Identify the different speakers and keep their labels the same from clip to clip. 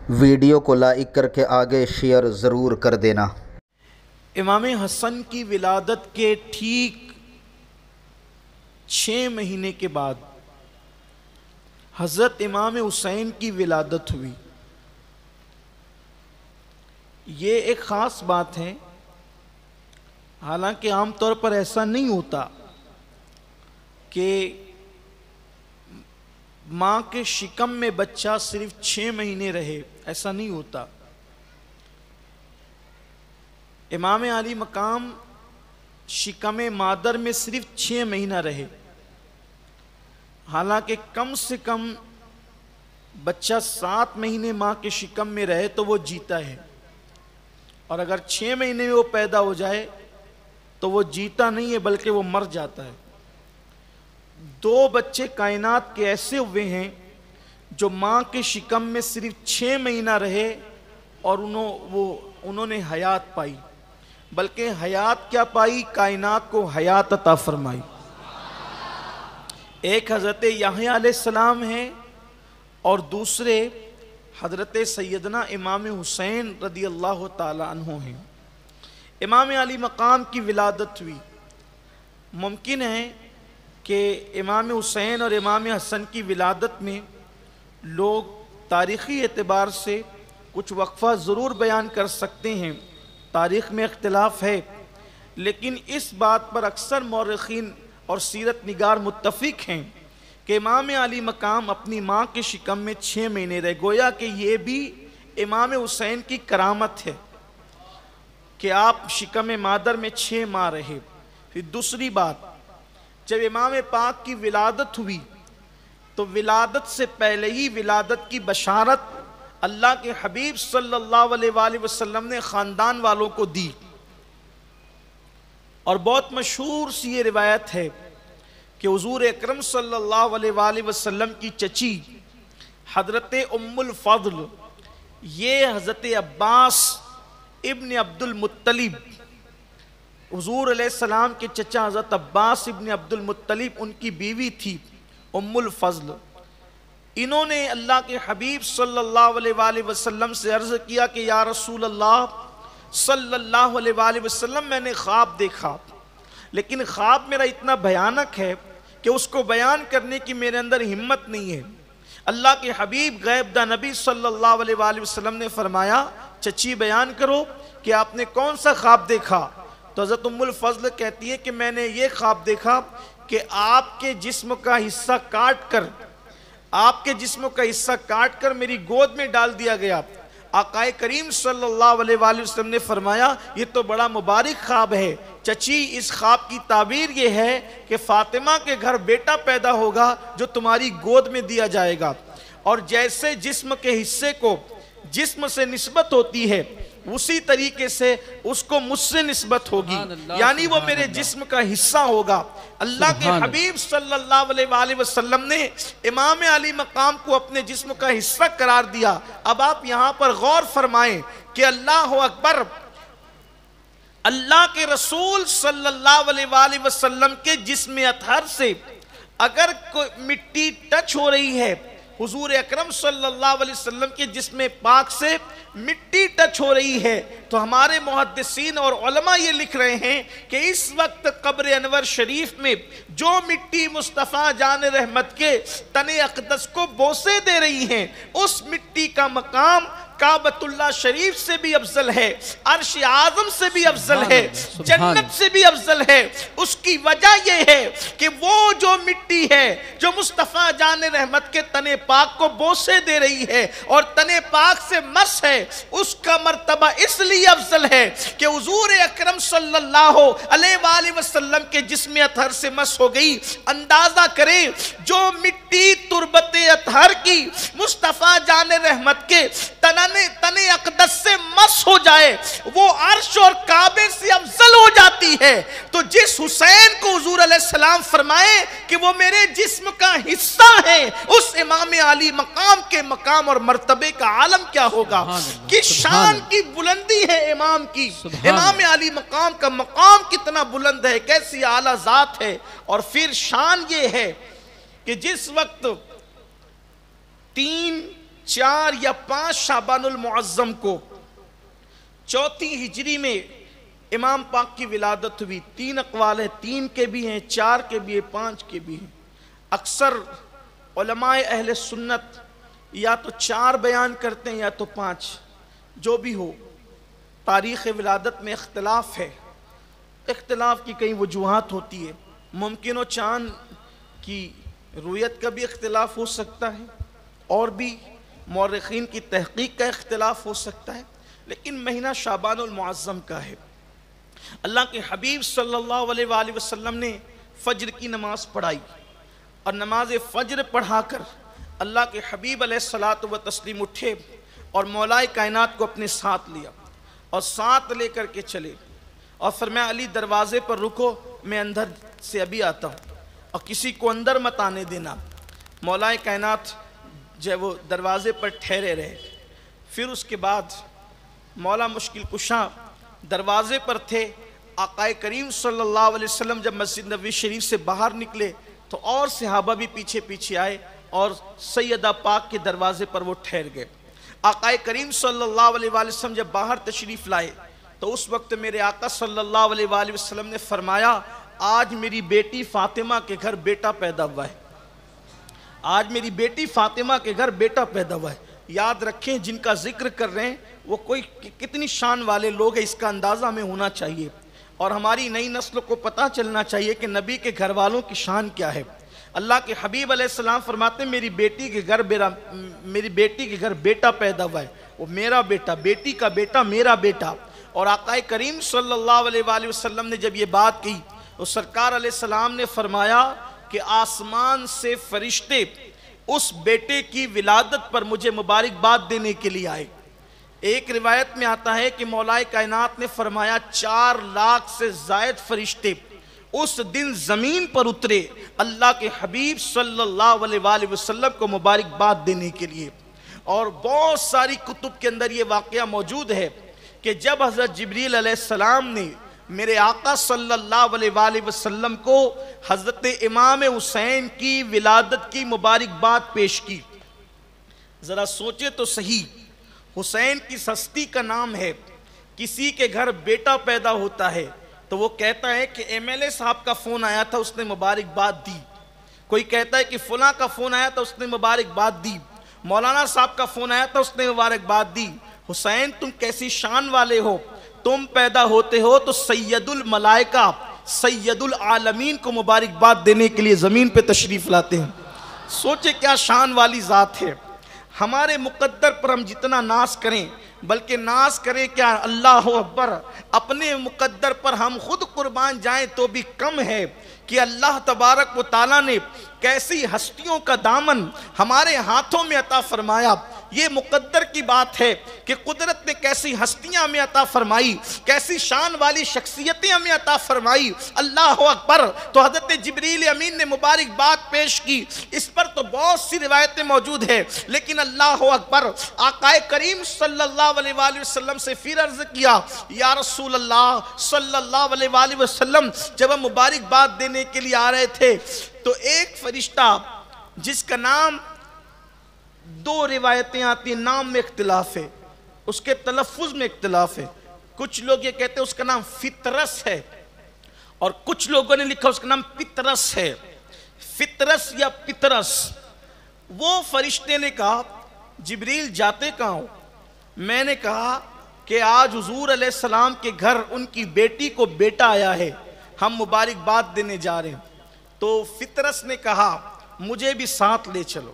Speaker 1: Video کو like کر کے آگے شیئر ضرور کر دینا۔
Speaker 2: امام حسن کی ولادت کے ٹھیک 6 مہینے کے بعد حضرت امام حسین کی ولادت ہوئی۔ یہ ایک خاص بات ہے، حالانکہ عام طور پر ایسا نہیں ہوتا کہ ماں کے شکم میں بچہ صرف 6 مہینے رہے، ایسا نہیں ہوتا۔ امام علی مقام شکم مادر میں صرف 6 مہینہ رہے، حالانکہ کم سے کم بچہ 7 مہینے ماں کے شکم میں رہے تو وہ جیتا ہے، اور اگر 6 مہینے میں وہ پیدا ہو جائے تو وہ جیتا نہیں ہے بلکہ وہ مر جاتا ہے۔ 2 بچے کائنات کے ایسے ہوئے ہیں جو ماں کے شکم میں صرف 6 مہینہ رہے اور انہوں نے حیات پائی، بلکہ حیات کیا پائی، کائنات کو حیات عطا فرمائی۔ ایک حضرت یحییٰ علیہ السلام ہے اور دوسرے حضرت سیدنا امام حسین رضی اللہ تعالی عنہ ہیں۔ امام علی مقام کی ولادت ہوئی۔ ممکن ہے کہ امام حسین اور امام حسن کی ولادت میں لوگ تاریخی اعتبار سے کچھ وقفہ ضرور بیان کر سکتے ہیں، تاریخ میں اختلاف ہے، لیکن اس بات پر اکثر مورخین اور سیرت نگار متفق ہیں کہ امام علی مقام اپنی ماں کے شکم میں 6 مہینے رہے، گویا کہ یہ بھی امام حسین کی کرامت ہے کہ آپ شکم مادر میں 6 ماہ رہے۔ پھر دوسری بات، جب امام پاک کی ولادت ہوئی تو ولادت سے پہلے ہی ولادت کی بشارت اللہ کے حبیب صلی اللہ علیہ وآلہ وسلم نے خاندان والوں کو دی، اور بہت مشہور سی یہ روایت ہے کہ حضور اکرم صلی اللہ علیہ وآلہ وسلم کی چچی حضرت ام الفضل، یہ حضرت عباس ابن عبد المطلب، حضور علیہ السلام کے چچا حضرت عباس ابن عبد المطلب، ان کی بیوی تھی ام الفضل۔ انہوں نے اللہ کے حبیب صلی اللہ علیہ وآلہ وسلم سے عرض کیا کہ یا رسول اللہ صلی اللہ علیہ وآلہ وسلم، میں نے خواب دیکھا، لیکن خواب میرا اتنا بھیانک ہے کہ اس کو بیان کرنے کی میرے اندر ہمت نہیں ہے۔ اللہ کے حبیب غیب دا نبی صلی اللہ علیہ وآلہ وسلم نے فرمایا چچی بیان کرو کہ آپ نے کون سا خواب دیکھا؟ تو حضرت ام الفضل کہتی ہے کہ میں نے یہ خواب دیکھا کہ آپ کے جسم کا حصہ کاٹ کر میری گود میں ڈال دیا گیا۔ آقا کریم صلی اللہ علیہ وآلہ وسلم نے فرمایا یہ تو بڑا مبارک خواب ہے چچی، اس خواب کی تعبیر یہ ہے کہ فاطمہ کے گھر بیٹا پیدا ہوگا جو تمہاری گود میں دیا جائے گا، اور جیسے جسم کے حصے کو جسم سے نسبت ہوتی ہے اسی طریقے سے اس کو مجھ سے نسبت ہوگی، یعنی وہ میرے جسم کا حصہ ہوگا۔ اللہ کے حبیب صلی اللہ علیہ وآلہ وسلم نے امام علی مقام کو اپنے جسم کا حصہ قرار دیا۔ اب آپ یہاں پر غور فرمائیں کہ اللہ اکبر، اللہ کے رسول صلی اللہ علیہ وآلہ وسلم کے جسم اطہر سے اگر کوئی مٹی ٹچ ہو رہی ہے، حضور اکرم صلی اللہ علیہ وسلم کے جسم پاک سے مٹی ٹچ ہو رہی ہے، تو ہمارے محدثین اور علماء یہ لکھ رہے ہیں کہ اس وقت قبر انور شریف میں جو مٹی مصطفیٰ جان رحمت کے تن اقدس کو بوسے دے رہی ہیں، اس مٹی کا مقام کعبۃ اللہ شریف سے بھی افضل ہے، عرش اعظم سے بھی افضل ہے، جنت سے بھی افضل ہے۔ اس کی وجہ یہ ہے کہ وہ جو مٹی ہے جو مصطفیٰ جان رحمت کے تن پاک کو بوسے دے رہی ہے اور تن پاک سے مس ہے، اس کا مرتبہ اس لیے افضل ہے کہ حضور اکرم صلی اللہ علیہ وآلہ وسلم کے جسم اطہر سے مس ہو گئی۔ اندازہ کریں جو مٹی تربت اطہر کی مصطفیٰ جان رحمت کے تن اقدس سے مس ہو جائے وہ عرش اور کعبے سے افضل ہو جاتی ہے، تو جس حسین کو حضور علیہ السلام فرمائے کہ وہ میرے جسم کا حصہ ہے، اس امام علی مقام کے مقام اور مرتبے کا عالم کیا ہوگا، کہ شان کی بلندی ہے امام کی۔ امام علی مقام کا مقام کتنا بلند ہے، کیسی اعلیٰ ذات ہے۔ اور پھر شان یہ ہے کہ جس وقت 3 4 یا 5 شعبان المعظم کو 4 ہجری میں امام پاک کی ولادت ہوئی۔ 3 اقوال ہیں، 3 کے بھی ہیں، 4 کے بھی ہیں، 5 کے بھی ہیں۔ اکثر علماء اہل سنت یا تو 4 بیان کرتے ہیں یا تو 5، جو بھی ہو تاریخ ولادت میں اختلاف ہے۔ اختلاف کی کئی وجوہات ہوتی ہے، ممکن ہو چاند کی رویت کا بھی اختلاف ہو سکتا ہے، اور بھی مورخین کی تحقیق کا اختلاف ہو سکتا ہے، لیکن مہینہ شعبان المعظم کا ہے۔ اللہ کے حبیب صلی اللہ علیہ وآلہ وسلم نے فجر کی نماز پڑھائی، اور نماز فجر پڑھا کر اللہ کے حبیب علیہ الصلاۃ والتسلیم اٹھے اور مولائے کائنات کو اپنے ساتھ لیا اور ساتھ لے کر کے چلے، اور فرمایا علی دروازے پر رکو، میں اندر سے ابھی آتا ہوں، اور کسی کو اندر مت آنے دینا۔ مولائے کائنات جو وہ دروازے پر ٹھہرے رہے۔ پھر اس کے بعد مولا مشکل کشا دروازے پر تھے۔ آقا کریم صلی اللہ علیہ وسلم جب مسجد نبوی شریف سے باہر نکلے تو اور صحابہ بھی پیچھے پیچھے آئے، اور سیدہ پاک کے دروازے پر وہ ٹھہر گئے۔ آقا کریم صلی اللہ علیہ وسلم جب باہر تشریف لائے تو اس وقت میرے آقا صلی اللہ علیہ وسلم نے فرمایا، آج میری بیٹی فاطمہ کے گھر بیٹا پیدا ہوا ہے، آج میری بیٹی فاطمہ کے گھر بیٹا پیدا ہوا ہے۔ یاد رکھیں جن کا ذکر کر رہے ہیں وہ کوئی کتنی شان والے لوگ ہیں، اس کا اندازہ ہمیں ہونا چاہیے، اور ہماری نئی نسل کو پتہ چلنا چاہیے کہ نبی کے گھر والوں کی شان کیا ہے۔ اللہ کے حبیب علیہ السلام فرماتے ہیں میری بیٹی کے گھر بیٹا پیدا ہوا ہے، وہ میرا بیٹا، بیٹی کا بیٹا، میرا بیٹا۔ اور آقا کریم صلی اللہ علیہ وآلہ وسلم نے جب یہ بات کی تو سرکار علیہ السلام نے فرمایا کہ آسمان سے فرشتے اس بیٹے کی ولادت پر مجھے مبارکباد دینے کے لیے آئے۔ ایک روایت میں آتا ہے کہ مولائے کائنات نے فرمایا 4 لاکھ سے زائد فرشتے اس دن زمین پر اترے اللہ کے حبیب صلی اللہ علیہ وآلہ وسلم کو مبارکباد دینے کے لیے۔ اور بہت ساری کتب کے اندر یہ واقعہ موجود ہے کہ جب حضرت جبریل علیہ السلام نے میرے آقا صلی اللہ علیہ وآلہ وسلم کو حضرت امام حسین کی ولادت کی مبارکباد پیش کی، ذرا سوچے تو صحیح، حسین کی ہستی کا نام ہے، کسی کے گھر بیٹا پیدا ہوتا ہے تو وہ کہتا ہے کہ ایم ایل اے صاحب کا فون آیا تھا، اس نے مبارکباد دی۔ کوئی کہتا ہے کہ فلاں کا فون آیا تھا، اس نے مبارکباد دی۔ مولانا صاحب کا فون آیا تھا، اس نے مبارکباد دی۔ حسین تم کیسی شان والے ہو، تم پیدا ہوتے ہو تو سید الملائکہ سید العالمین کو مبارکباد دینے کے لیے زمین پہ تشریف لاتے ہیں۔ سوچے کیا شان والی ذات ہے۔ ہمارے مقدر پر ہم جتنا ناز کریں، بلکہ ناز کریں کیا، اللہ اکبر، اپنے مقدر پر ہم خود قربان جائیں تو بھی کم ہے کہ اللہ تبارک و تعالیٰ نے کیسی ہستیوں کا دامن ہمارے ہاتھوں میں عطا فرمایا۔ یہ مقدر کی بات ہے کہ قدرت نے کیسی ہستیاں ہمیں عطا فرمائی، کیسی شان والی شخصیتیں ہمیں عطا فرمائی۔ اللہ اکبر۔ تو حضرت جبریل امین نے مبارکباد پیش کی، اس پر تو بہت سی روایتیں موجود ہیں، لیکن اللہ اکبر، آقا کریم صلی اللہ علیہ وآلہ وسلم سے پھر عرض کیا، یا رسول اللہ صلی اللہ علیہ وآلہ وسلم، جب ہم مبارکباد دینے کے لیے آ رہے تھے تو ایک فرشتہ جس کا نام، 2 روایتیں آتی ہیں، نام میں اختلاف ہے، اس کے تلفظ میں اختلاف ہے۔ کچھ لوگ یہ کہتے ہیں اس کا نام فطرس ہے، اور کچھ لوگوں نے لکھا اس کا نام پترس ہے، فطرس یا پترس۔ وہ فرشتے نے کہا جبریل جاتے کہاں ہو؟ میں نے کہا کہ آج حضور علیہ السلام کے گھر ان کی بیٹی کو بیٹا آیا ہے، ہم مبارکباد دینے جا رہے ہیں۔ تو فطرس نے کہا مجھے بھی ساتھ لے چلو،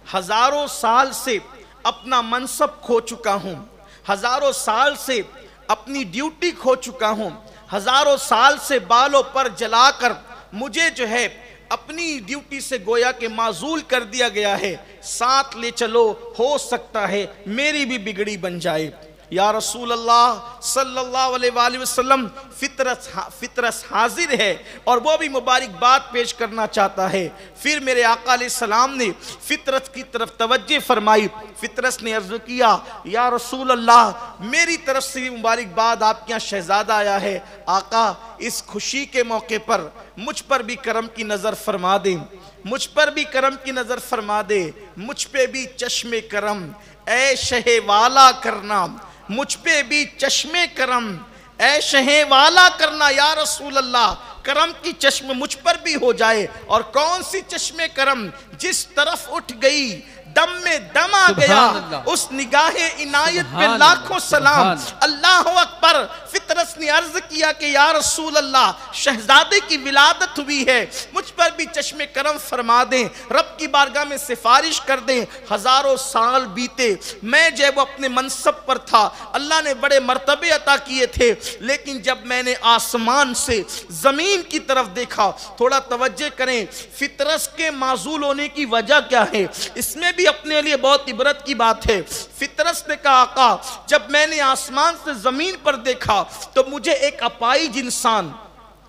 Speaker 2: ہزاروں سال سے اپنا منصب کھو چکا ہوں، ہزاروں سال سے اپنی ڈیوٹی کھو چکا ہوں، ہزاروں سال سے بالوں پر جلا کر مجھے جو ہے اپنی ڈیوٹی سے گویا کہ معزول کر دیا گیا ہے، ساتھ لے چلو، ہو سکتا ہے میری بھی بگڑی بن جائے۔ یا رسول اللہ صلی اللہ علیہ وآلہ وسلم فطرس حاضر ہے اور وہ بھی مبارکباد پیش کرنا چاہتا ہے۔ پھر میرے آقا علیہ السلام نے فطرس کی طرف توجہ فرمائی۔ فطرس نے عرض کیا یا رسول اللہ میری طرف سے مبارکباد آپ کے یہاں شہزادہ آیا ہے، آقا اس خوشی کے موقع پر مجھ پر بھی کرم کی نظر فرما دیں، مجھ پر بھی کرم کی نظر فرما دے، مجھ پہ بھی چشم کرم اے شہ والا کرنا، مجھ پہ بھی چشم کرم اے شہ والا کرنا۔ یا رسول اللہ کرم کی چشم مجھ پر بھی ہو جائے۔ اور کون سی چشم کرم؟ جس طرف اٹھ گئی دم میں دم آ گیا، اس نگاہ عنایت پہ لاکھوں سلام۔ اللہ اکبر۔ فطرس نے عرض کیا کہ یا رسول اللہ شہزادے کی ولادت ہوئی ہے، مجھ پر بھی چشم کرم فرما دیں، رب کی بارگاہ میں سفارش کر دیں۔ ہزاروں سال بیتے، میں جب اپنے منصب پر تھا اللہ نے بڑے مرتبے عطا کیے تھے، لیکن جب میں نے آسمان سے زمین کی طرف دیکھا، تھوڑا توجہ کریں فطرس کے معزول ہونے کی وجہ کیا ہے، اس میں بھی اپنے لیے بہت عبرت کی بات ہے۔ فطرس نے کہا آقا جب میں نے آسمان سے زمین پر دیکھا تو مجھے ایک اپائج انسان،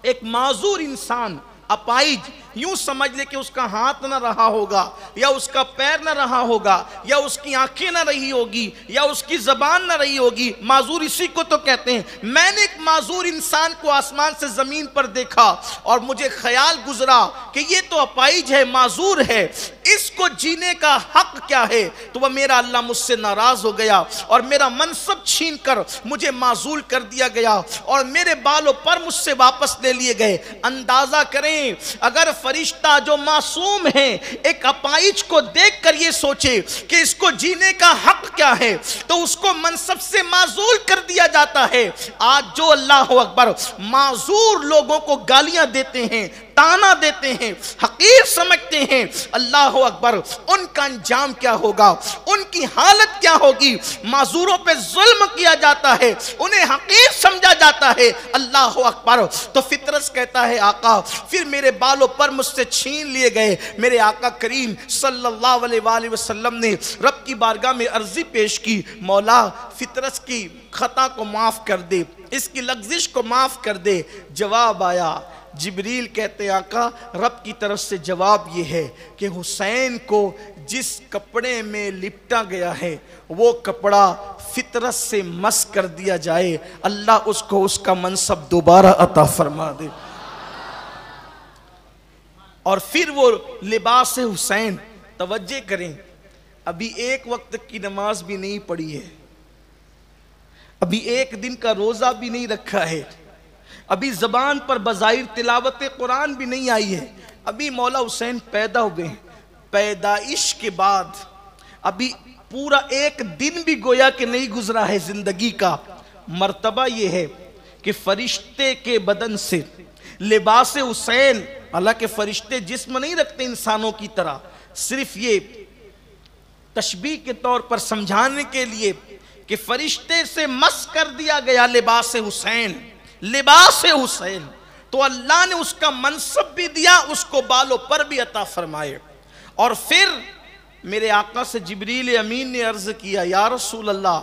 Speaker 2: ایک معذور انسان، اپائج یوں سمجھ لے کہ اس کا ہاتھ نہ رہا ہوگا یا اس کا پیر نہ رہا ہوگا یا اس کی آنکھیں نہ رہی ہوگی یا اس کی زبان نہ رہی ہوگی، معذور اسی کو تو کہتے ہیں۔ میں نے ایک معذور انسان کو آسمان سے زمین پر دیکھا اور مجھے خیال گزرا کہ یہ تو اپائج ہے، معذور ہے، اس کو جینے کا حق کیا ہے؟ تو وہ میرا اللہ مجھ سے ناراض ہو گیا اور میرا منصب چھین کر مجھے معزول کر دیا گیا اور میرے بالوں پر مجھ سے واپس لے لیے گئے۔ اندازہ کریں اگر فرشتہ جو معصوم ہے ایک اپائج کو دیکھ کر یہ سوچے کہ اس کو جینے کا حق کیا ہے تو اس کو منصب سے معزول کر دیا جاتا ہے۔ آج جو اللہ اکبر معذور لوگوں کو گالیاں دیتے ہیں، تانا دیتے ہیں، حقیر سمجھتے ہیں، اللہ اکبر ان کا انجام کیا ہوگا، ان کی حالت کیا ہوگی۔ معذوروں پہ ظلم کیا جاتا ہے، انہیں حقیر سمجھا جاتا ہے، اللہ اکبر۔ تو فطرس کہتا ہے آقا پھر میرے بالوں پر مجھ سے چھین لیے گئے۔ میرے آقا کریم صلی اللہ علیہ وآلہ وسلم نے رب کی بارگاہ میں عرضی پیش کی، مولا فطرس کی خطا کو معاف کر دے، اس کی لغزش کو معاف کر دے۔ جواب آیا، جبریل کہتے ہیں آقا رب کی طرف سے جواب یہ ہے کہ حسین کو جس کپڑے میں لپٹا گیا ہے وہ کپڑا فطرت سے مس کر دیا جائے، اللہ اس کو اس کا منصب دوبارہ عطا فرما دے۔ اور پھر وہ لباس حسین، توجہ کریں ابھی ایک وقت کی نماز بھی نہیں پڑھی ہے، ابھی ایک دن کا روزہ بھی نہیں رکھا ہے، ابھی زبان پر بظاہر تلاوت قرآن بھی نہیں آئی ہے، ابھی مولا حسین پیدا ہوئے ہیں۔ پیدائش کے بعد ابھی پورا ایک دن بھی گویا کہ نہیں گزرا ہے زندگی کا۔ مرتبہ یہ ہے کہ فرشتے کے بدن سے لباس حسین، حالانکہ فرشتے جسم نہیں رکھتے انسانوں کی طرح، صرف یہ تشبیہ کے طور پر سمجھانے کے لیے کہ فرشتے سے مس کر دیا گیا لباس حسین، لباس حسین، تو اللہ نے اس کا منصب بھی دیا، اس کو بالوں پر بھی عطا فرمائے۔ اور پھر میرے آقا سے جبریل امین نے عرض کیا یا رسول اللہ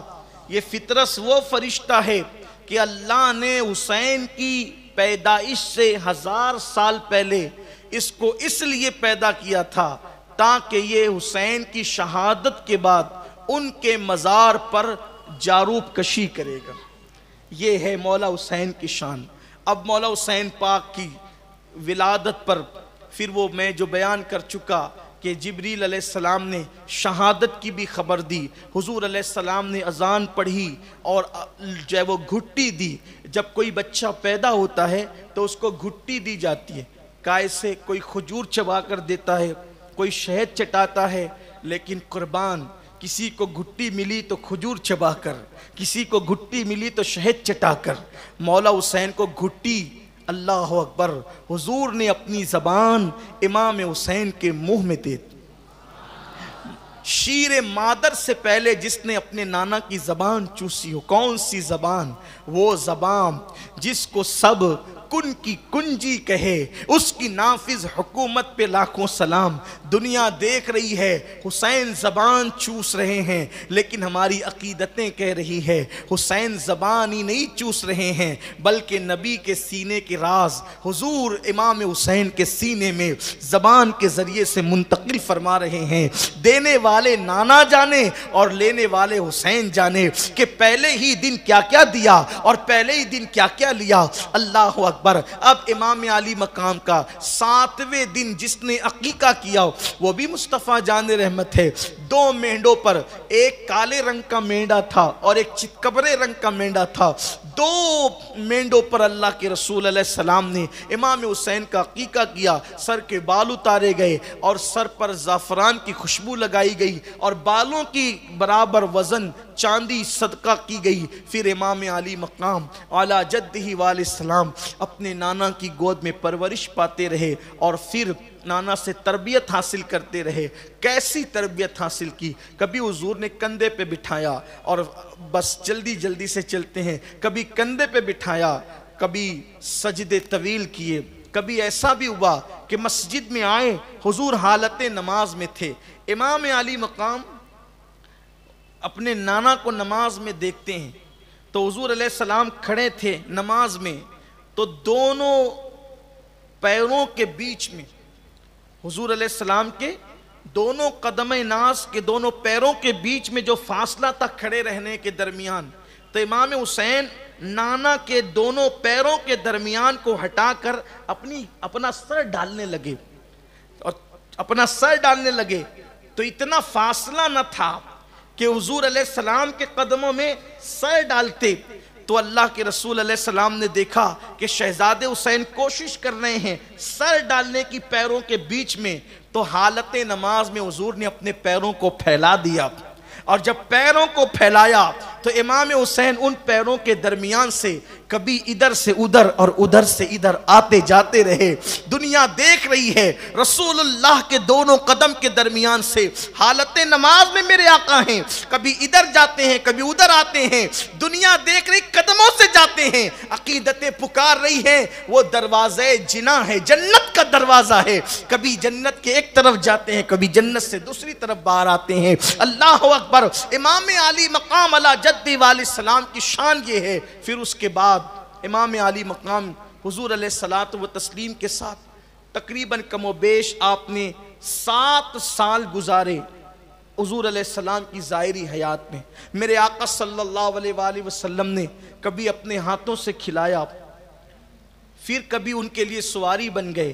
Speaker 2: یہ فطرس وہ فرشتہ ہے کہ اللہ نے حسین کی پیدائش سے 1000 سال پہلے اس کو اس لیے پیدا کیا تھا تاکہ یہ حسین کی شہادت کے بعد ان کے مزار پر جاروب کشی کرے گا۔ یہ ہے مولا حسین کی شان۔ اب مولا حسین پاک کی ولادت پر پھر وہ میں جو بیان کر چکا کہ جبریل علیہ السلام نے شہادت کی بھی خبر دی، حضور علیہ السلام نے اذان پڑھی اور جو ہے وہ گھٹی دی۔ جب کوئی بچہ پیدا ہوتا ہے تو اس کو گھٹی دی جاتی ہے، کائے سے کوئی کھجور چبا کر دیتا ہے، کوئی شہد چٹاتا ہے، لیکن قربان کسی کو گھٹی ملی تو کھجور چبا کر، کسی کو گھٹی ملی تو شہد چٹا کر، مولا حسین کو گھٹی اللہ اکبر حضور نے اپنی زبان امام حسین کے منہ میں دے دی۔ شیر مادر سے پہلے جس نے اپنے نانا کی زبان چوسی ہو، کون سی زبان؟ وہ زبان جس کو سب کن کی کنجی کہے، اس کی نافذ حکومت پہ لاکھوں سلام۔ دنیا دیکھ رہی ہے حسین زبان چوس رہے ہیں، لیکن ہماری عقیدتیں کہہ رہی ہے حسین زبان ہی نہیں چوس رہے ہیں، بلکہ نبی کے سینے کے راز حضور امام حسین کے سینے میں زبان کے ذریعے سے منتقل فرما رہے ہیں۔ دینے والے نانا جانے اور لینے والے حسین جانے کہ پہلے ہی دن کیا کیا دیا اور پہلے ہی دن کیا کیا لیا۔ اللہ اکبر۔ اب امام علی مقام کا 7ویں دن جس نے عقیقہ کیا وہ بھی مصطفیٰ جان رحمت ہے۔ 2 مینڈوں پر، ایک کالے رنگ کا مینڈا تھا اور ایک چتکبرے رنگ کا مینڈا تھا۔ 2 مینڈوں پر اللہ کے رسول علیہ السلام نے امام حسین کا عقیقہ کیا۔ سر کے بال اتارے گئے اور سر پر زعفران کی خوشبو لگائی گئی اور بالوں کی برابر وزن چاندی صدقہ کی گئی۔ پھر امام علی مقام اعلیٰ جدہ والہ السلام اپنے نانا کی گود میں پرورش پاتے رہے اور پھر نانا سے تربیت حاصل کرتے رہے۔ کیسی تربیت حاصل کی؟ کبھی حضور نے کندھے پہ بٹھایا اور بس جلدی جلدی سے چلتے ہیں، کبھی کندھے پہ بٹھایا، کبھی سجدے طویل کیے، کبھی ایسا بھی ہوا کہ مسجد میں آئے حضور حالت نماز میں تھے۔ امام علی مقام اپنے نانا کو نماز میں دیکھتے ہیں تو حضور علیہ السلام کھڑے تھے نماز میں، تو دونوں پیروں کے بیچ میں، حضور علیہ السلام کے دونوں قدم ناز کے دونوں پیروں کے بیچ میں جو فاصلہ تھا کھڑے رہنے کے درمیان، تو امام حسین نانا کے دونوں پیروں کے درمیان کو ہٹا کر اپنا سر ڈالنے لگے اور اپنا سر ڈالنے لگے، تو اتنا فاصلہ نہ تھا کہ حضور علیہ السلام کے قدموں میں سر ڈالتے۔ تو اللہ کے رسول علیہ السلام نے دیکھا کہ شہزادے حسین کوشش کر رہے ہیں سر ڈالنے کی پیروں کے بیچ میں، تو حالت نماز میں حضور نے اپنے پیروں کو پھیلا دیا، اور جب پیروں کو پھیلایا تو امام حسین ان پیروں کے درمیان سے کبھی ادھر سے ادھر اور ادھر سے ادھر آتے جاتے رہے۔ دنیا دیکھ رہی ہے رسول اللہ کے دونوں قدم کے درمیان سے حالت نماز میں میرے آقا ہیں، کبھی ادھر جاتے ہیں کبھی ادھر آتے ہیں، دنیا دیکھ رہی قدموں سے جاتے ہیں، عقیدتیں پکار رہی ہیں وہ دروازے جناں ہے، جنت کا دروازہ ہے، کبھی جنت کے ایک طرف جاتے ہیں کبھی جنت سے دوسری طرف باہر آتے ہیں۔ اللہ اکبر۔ امام علی مقام علی جدہ والہ السلام کی شان یہ ہے۔ پھر اس کے بعد امام علی مقام حضور علیہ الصلوۃ والتسلیم کے ساتھ تقریباً کم و بیش آپ نے 7 سال گزارے حضور علیہ السلام کی ظاہری حیات میں۔ میرے آقا صلی اللہ علیہ وآلہ وسلم نے کبھی اپنے ہاتھوں سے کھلایا، پھر کبھی ان کے لیے سواری بن گئے،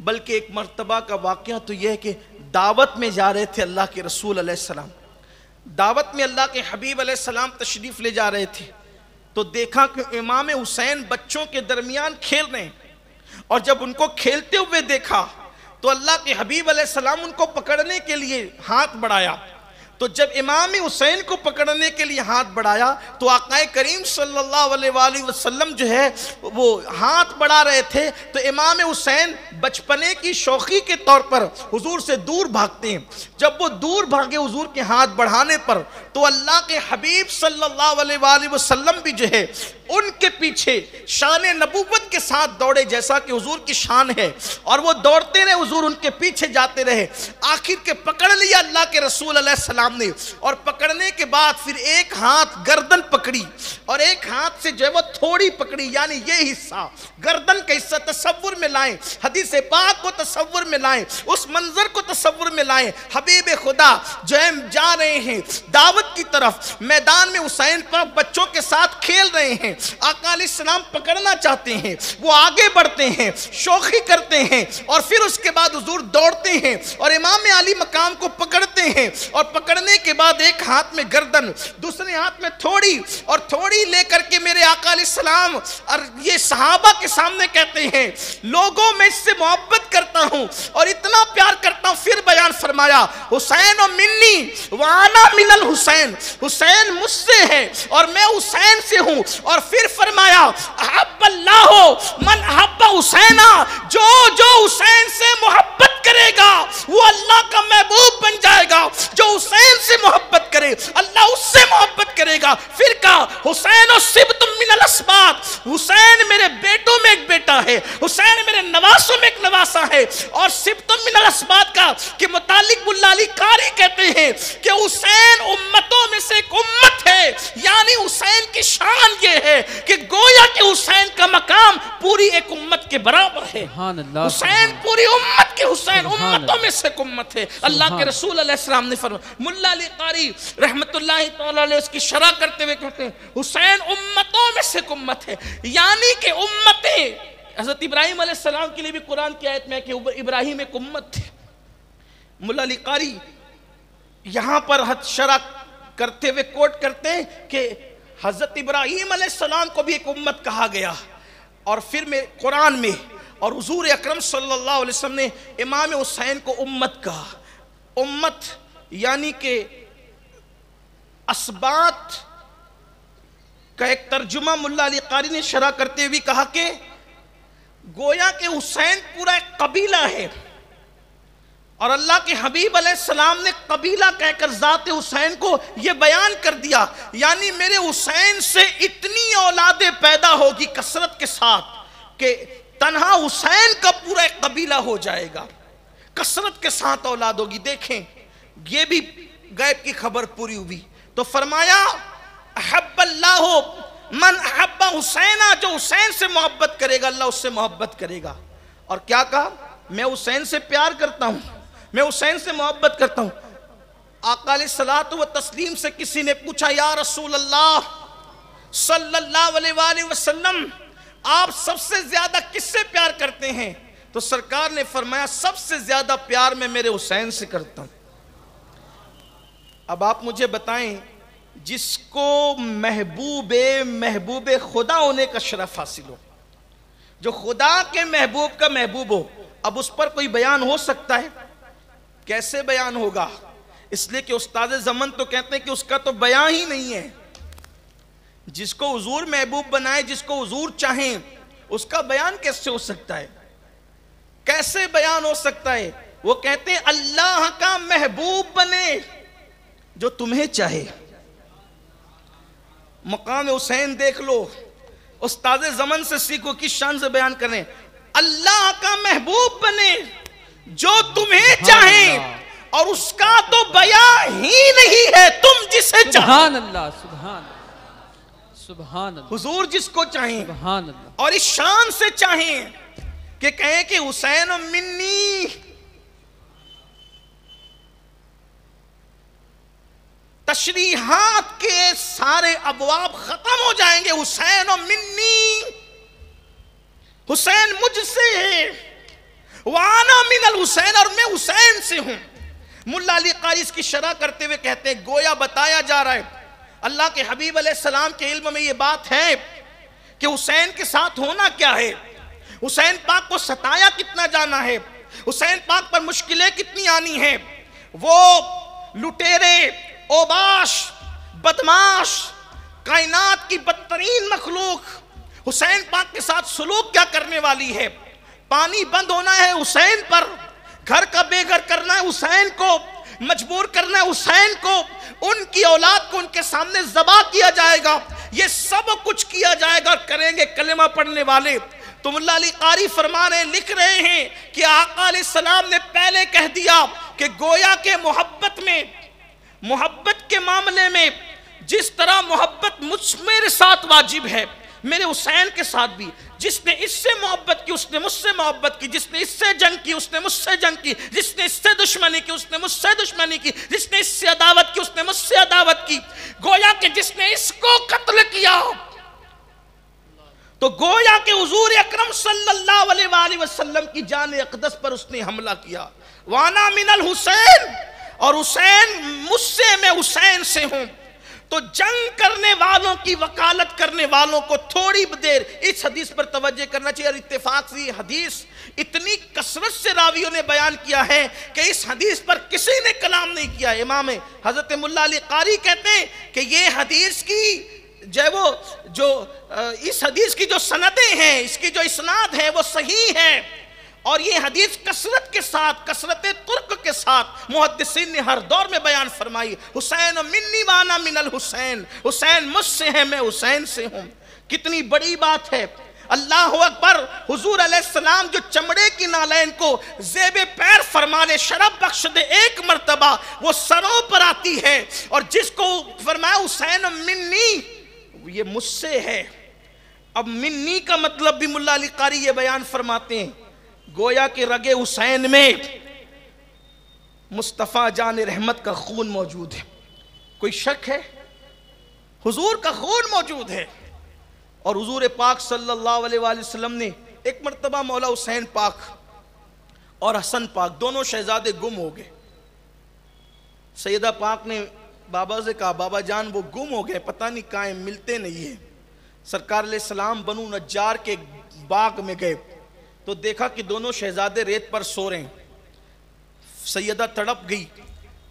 Speaker 2: بلکہ ایک مرتبہ کا واقعہ تو یہ ہے کہ دعوت میں جا رہے تھے اللہ کے رسول علیہ السلام، دعوت میں اللہ کے حبیب علیہ السلام تشریف لے جا رہے تھے، تو دیکھا کہ امام حسین بچوں کے درمیان کھیل رہے ہیں، اور جب ان کو کھیلتے ہوئے دیکھا تو اللہ کے حبیب علیہ السلام ان کو پکڑنے کے لیے ہاتھ بڑھایا، تو جب امام حسین کو پکڑنے کے لیے ہاتھ بڑھایا تو آقا کریم صلی اللہ علیہ وآلہ وسلم جو ہے وہ ہاتھ بڑھا رہے تھے، تو امام حسین بچپنے کی شوخی کے طور پر حضور سے دور بھاگتے ہیں۔ جب وہ دور بھاگے حضور کے ہاتھ بڑھانے پر تو اللہ کے حبیب صلی اللہ علیہ وآلہ وسلم بھی جو ہے ان کے پیچھے شان نبوت کے ساتھ دوڑے جیسا کہ حضور کی شان ہے، اور وہ دوڑتے رہے، حضور ان کے پیچھے جاتے رہے، آخر کے پکڑ لیا اللہ کے رسول علیہ السلام نے، اور پکڑنے کے بعد پھر ایک ہاتھ گردن پکڑی اور ایک ہاتھ سے جو ہے وہ تھوڑی پکڑی، یعنی یہ حصہ گردن کا حصہ تصور میں لائیں، حدیث پاک کو تصور میں لائیں، اس منظر کو تصور میں لائیں، حبیب خدا جو ہے جا رہے ہیں دعوت کی طرف، میدان میں حسین پر بچوں کے ساتھ کھیل رہے ہیں، آقا علیہ السلام پکڑنا چاہتے ہیں، وہ آگے بڑھتے ہیں، شوخی کرتے ہیں، اور پھر اس کے بعد حضور دوڑتے ہیں اور امام علی مقام کو پکڑتے ہیں، اور پکڑنے کے بعد ایک ہاتھ میں گردن دوسرے ہاتھ میں تھوڑی، اور تھوڑی لے کر کے میرے آقا علیہ السلام اور یہ صحابہ کے سامنے کہتے ہیں لوگوں میں اس سے محبت کرتا ہوں اور اتنا پیار کرتا ہوں، پھر بیان فرمایا حسین و منی وانا من الحسین، حسین مجھ سے ہے اور میں حسین سے ہوں، اور پھر فرمایا احب اللہ من احب حسینہ، جو حسین سے محبت کرے گا وہ اللہ کا محبوب بن جائے گا، جو حسین سے محبت کرے اللہ اس سے محبت کرے گا. پھر کہا حسین و سبتم من الاسباط، حسین میرے بیٹوں میں ایک بیٹا ہے، حسین میرے نواسوں میں ایک نواسا ہے. اور سبتم من الاسباط کا کہ متعلق ملا علی قاری کہتے ہیں کہ حسین امتوں میں سے ایک امت ہے، یعنی حسین کی شان یہ ہے کہ گویا کہ حسین کا مقام پوری ایک امت کے برابر ہے. حسین پوری امت کے حسین امتوں میں سے ایک امت ہے. اللہ کے رسول علیہ السلام نے فرمایا. ملا علی قاری رحمت اللہ تعالی علیہ اس کی شرح کرتے ہوئے کہتے ہیں حسین امتوں میں سے ایک امت ہے، یعنی کہ امتیں حضرت ابراہیم علیہ السلام کے لیے بھی قرآن کی آیت میں ہے کہ ابراہیم ایک امت تھے. ملا علی قاری یہاں پر شرح کرتے ہوئے کوٹ کرتے ہیں کہ حضرت ابراہیم علیہ السلام کو بھی ایک امت کہا گیا، اور پھر میں قرآن میں اور حضور اکرم صلی اللہ علیہ وسلم نے امام حسین کو امت کہا. امت یعنی کہ اسباط کا ایک ترجمہ ملا علی قاری نے شرح کرتے ہوئے کہا کہ گویا کہ حسین پورا ایک قبیلہ ہے، اور اللہ کے حبیب علیہ السلام نے قبیلہ کہہ کر ذات حسین کو یہ بیان کر دیا، یعنی میرے حسین سے اتنی اولادیں پیدا ہوگی کثرت کے ساتھ کہ تنہا حسین کا پورا ایک قبیلہ ہو جائے گا، کثرت کے ساتھ اولاد ہوگی. دیکھیں یہ بھی غیب کی خبر پوری ہوئی. تو فرمایا احب اللہ من احب حسینہ، جو حسین سے محبت کرے گا اللہ اس سے محبت کرے گا. اور کیا کہا؟ میں حسین سے پیار کرتا ہوں، میں حسین سے محبت کرتا ہوں. آقا علیہ الصلوۃ والتسلیم سے کسی نے پوچھا یا رسول اللہ صلی اللہ علیہ وآلہ وسلم آپ سب سے زیادہ کس سے پیار کرتے ہیں؟ تو سرکار نے فرمایا سب سے زیادہ پیار میں میرے حسین سے کرتا ہوں. اب آپ مجھے بتائیں جس کو محبوب خدا ہونے کا شرف حاصل ہو، جو خدا کے محبوب کا محبوب ہو، اب اس پر کوئی بیان ہو سکتا ہے؟ کیسے بیان ہوگا؟ اس لیے کہ استاد زمن تو کہتے ہیں کہ اس کا تو بیان ہی نہیں ہے. جس کو حضور محبوب بنائے، جس کو حضور چاہیں، اس کا بیان کیسے ہو سکتا ہے؟ کیسے بیان ہو سکتا ہے؟ وہ کہتے ہیں اللہ کا محبوب بنے جو تمہیں چاہے. مقام حسین دیکھ لو، استاد زمن سے سیکھو کس شان سے بیان کریں. اللہ کا محبوب بنے جو تمہیں چاہے، اور اس کا تو بیان ہی نہیں ہے، تم جسے چاہو.
Speaker 3: سبحان اللہ، سبحان اللہ، سبحان اللہ.
Speaker 2: حضور جس کو چاہیں
Speaker 3: سبحان اللہ.
Speaker 2: اور اس شان سے چاہیں کہ کہیں کہ حسین منی، تشریحات کے سارے ابواب ختم ہو جائیں گے. حسین منی، حسین مجھ سے ہے، وانا من الحسین، اور میں حسین سے ہوں. ملا علی قاری اس کی شرح کرتے ہوئے کہتے ہیں گویا بتایا جا رہا ہے اللہ کے حبیب علیہ السلام کے علم میں یہ بات ہے کہ حسین کے ساتھ ہونا کیا ہے، حسین پاک کو ستایا کتنا جانا ہے، حسین پاک پر مشکلیں کتنی آنی ہیں. وہ لٹیرے، اوباش، بدماش، کائنات کی بدترین مخلوق حسین پاک کے ساتھ سلوک کیا کرنے والی ہے. پانی بند ہونا ہے حسین پر، گھر کا بے گھر کرنا ہے حسین کو، مجبور کرنا ہے حسین کو، ان کی اولاد کو ان کے سامنے ذبح کیا جائے گا. یہ سب کچھ کیا جائے گا اور کریں گے کلمہ پڑھنے والے. تو ملا علی قاری فرما رہے ہیں، لکھ رہے ہیں کہ آقا علیہ السلام نے پہلے کہہ دیا کہ گویا کے محبت کے معاملے میں جس طرح محبت میرے ساتھ واجب ہے، میرے حسین کے ساتھ بھی. جس نے اس سے محبت کی اس نے مجھ سے محبت کی، جس نے اس سے جنگ کی اس نے مجھ سے جنگ کی، جس نے اس سے دشمنی کی اس نے مجھ سے دشمنی کی، جس نے اس سے عداوت کی اس نے مجھ سے عداوت کی. گویا کہ جس نے اس کو قتل کیا تو گویا کہ حضور اکرم صلی اللہ علیہ وآلہ وسلم کی جان اقدس پر اس نے حملہ کیا. وانا من الحسین، اور حسین مجھ سے، میں حسین سے ہوں. تو جنگ کرنے والوں کی وکالت کرنے والوں کو تھوڑی دیر اس حدیث پر توجہ کرنا چاہیے. اور اتفاق سے یہ حدیث اتنی کثرت سے راویوں نے بیان کیا ہے کہ اس حدیث پر کسی نے کلام نہیں کیا. امام حضرت ملا علی قاری کہتے ہیں کہ یہ حدیث کی جو اس حدیث کی جو سندیں ہیں، اس کی جو اسناد ہے وہ صحیح ہے، اور یہ حدیث کثرت کے ساتھ، کثرت ترک کے ساتھ محدثین نے ہر دور میں بیان فرمائی، حسین منی وانا من الحسین، حسین مجھ سے ہے، میں حسین سے ہوں۔ کتنی بڑی بات ہے، اللہ اکبر۔ حضور علیہ السلام جو چمڑے کی نالین کو زیب پیر فرمانے، شرف بخش دے ایک مرتبہ، وہ سروں پر آتی ہے، اور جس کو فرمایا حسین منی، یہ مجھ سے ہے۔ اب منی کا مطلب بھی ملا علی قاری یہ بیان فرماتے ہیں، گویا کہ رگ حسین میں مصطفیٰ جان رحمت کا خون موجود ہے۔ کوئی شک ہے؟ حضور کا خون موجود ہے۔ اور حضور پاک صلی اللہ علیہ وآلہ وسلم نے ایک مرتبہ مولا حسین پاک اور حسن پاک دونوں شہزادے گم ہو گئے۔ سیدہ پاک نے بابا سے کہا، بابا جان وہ گم ہو گئے، پتہ نہیں کہاں ملتے نہیں ہیں۔ سرکار علیہ السلام بنو نجار کے باغ میں گئے تو دیکھا کہ دونوں شہزادے ریت پر سو رہے ہیں۔ سیدہ تڑپ گئی،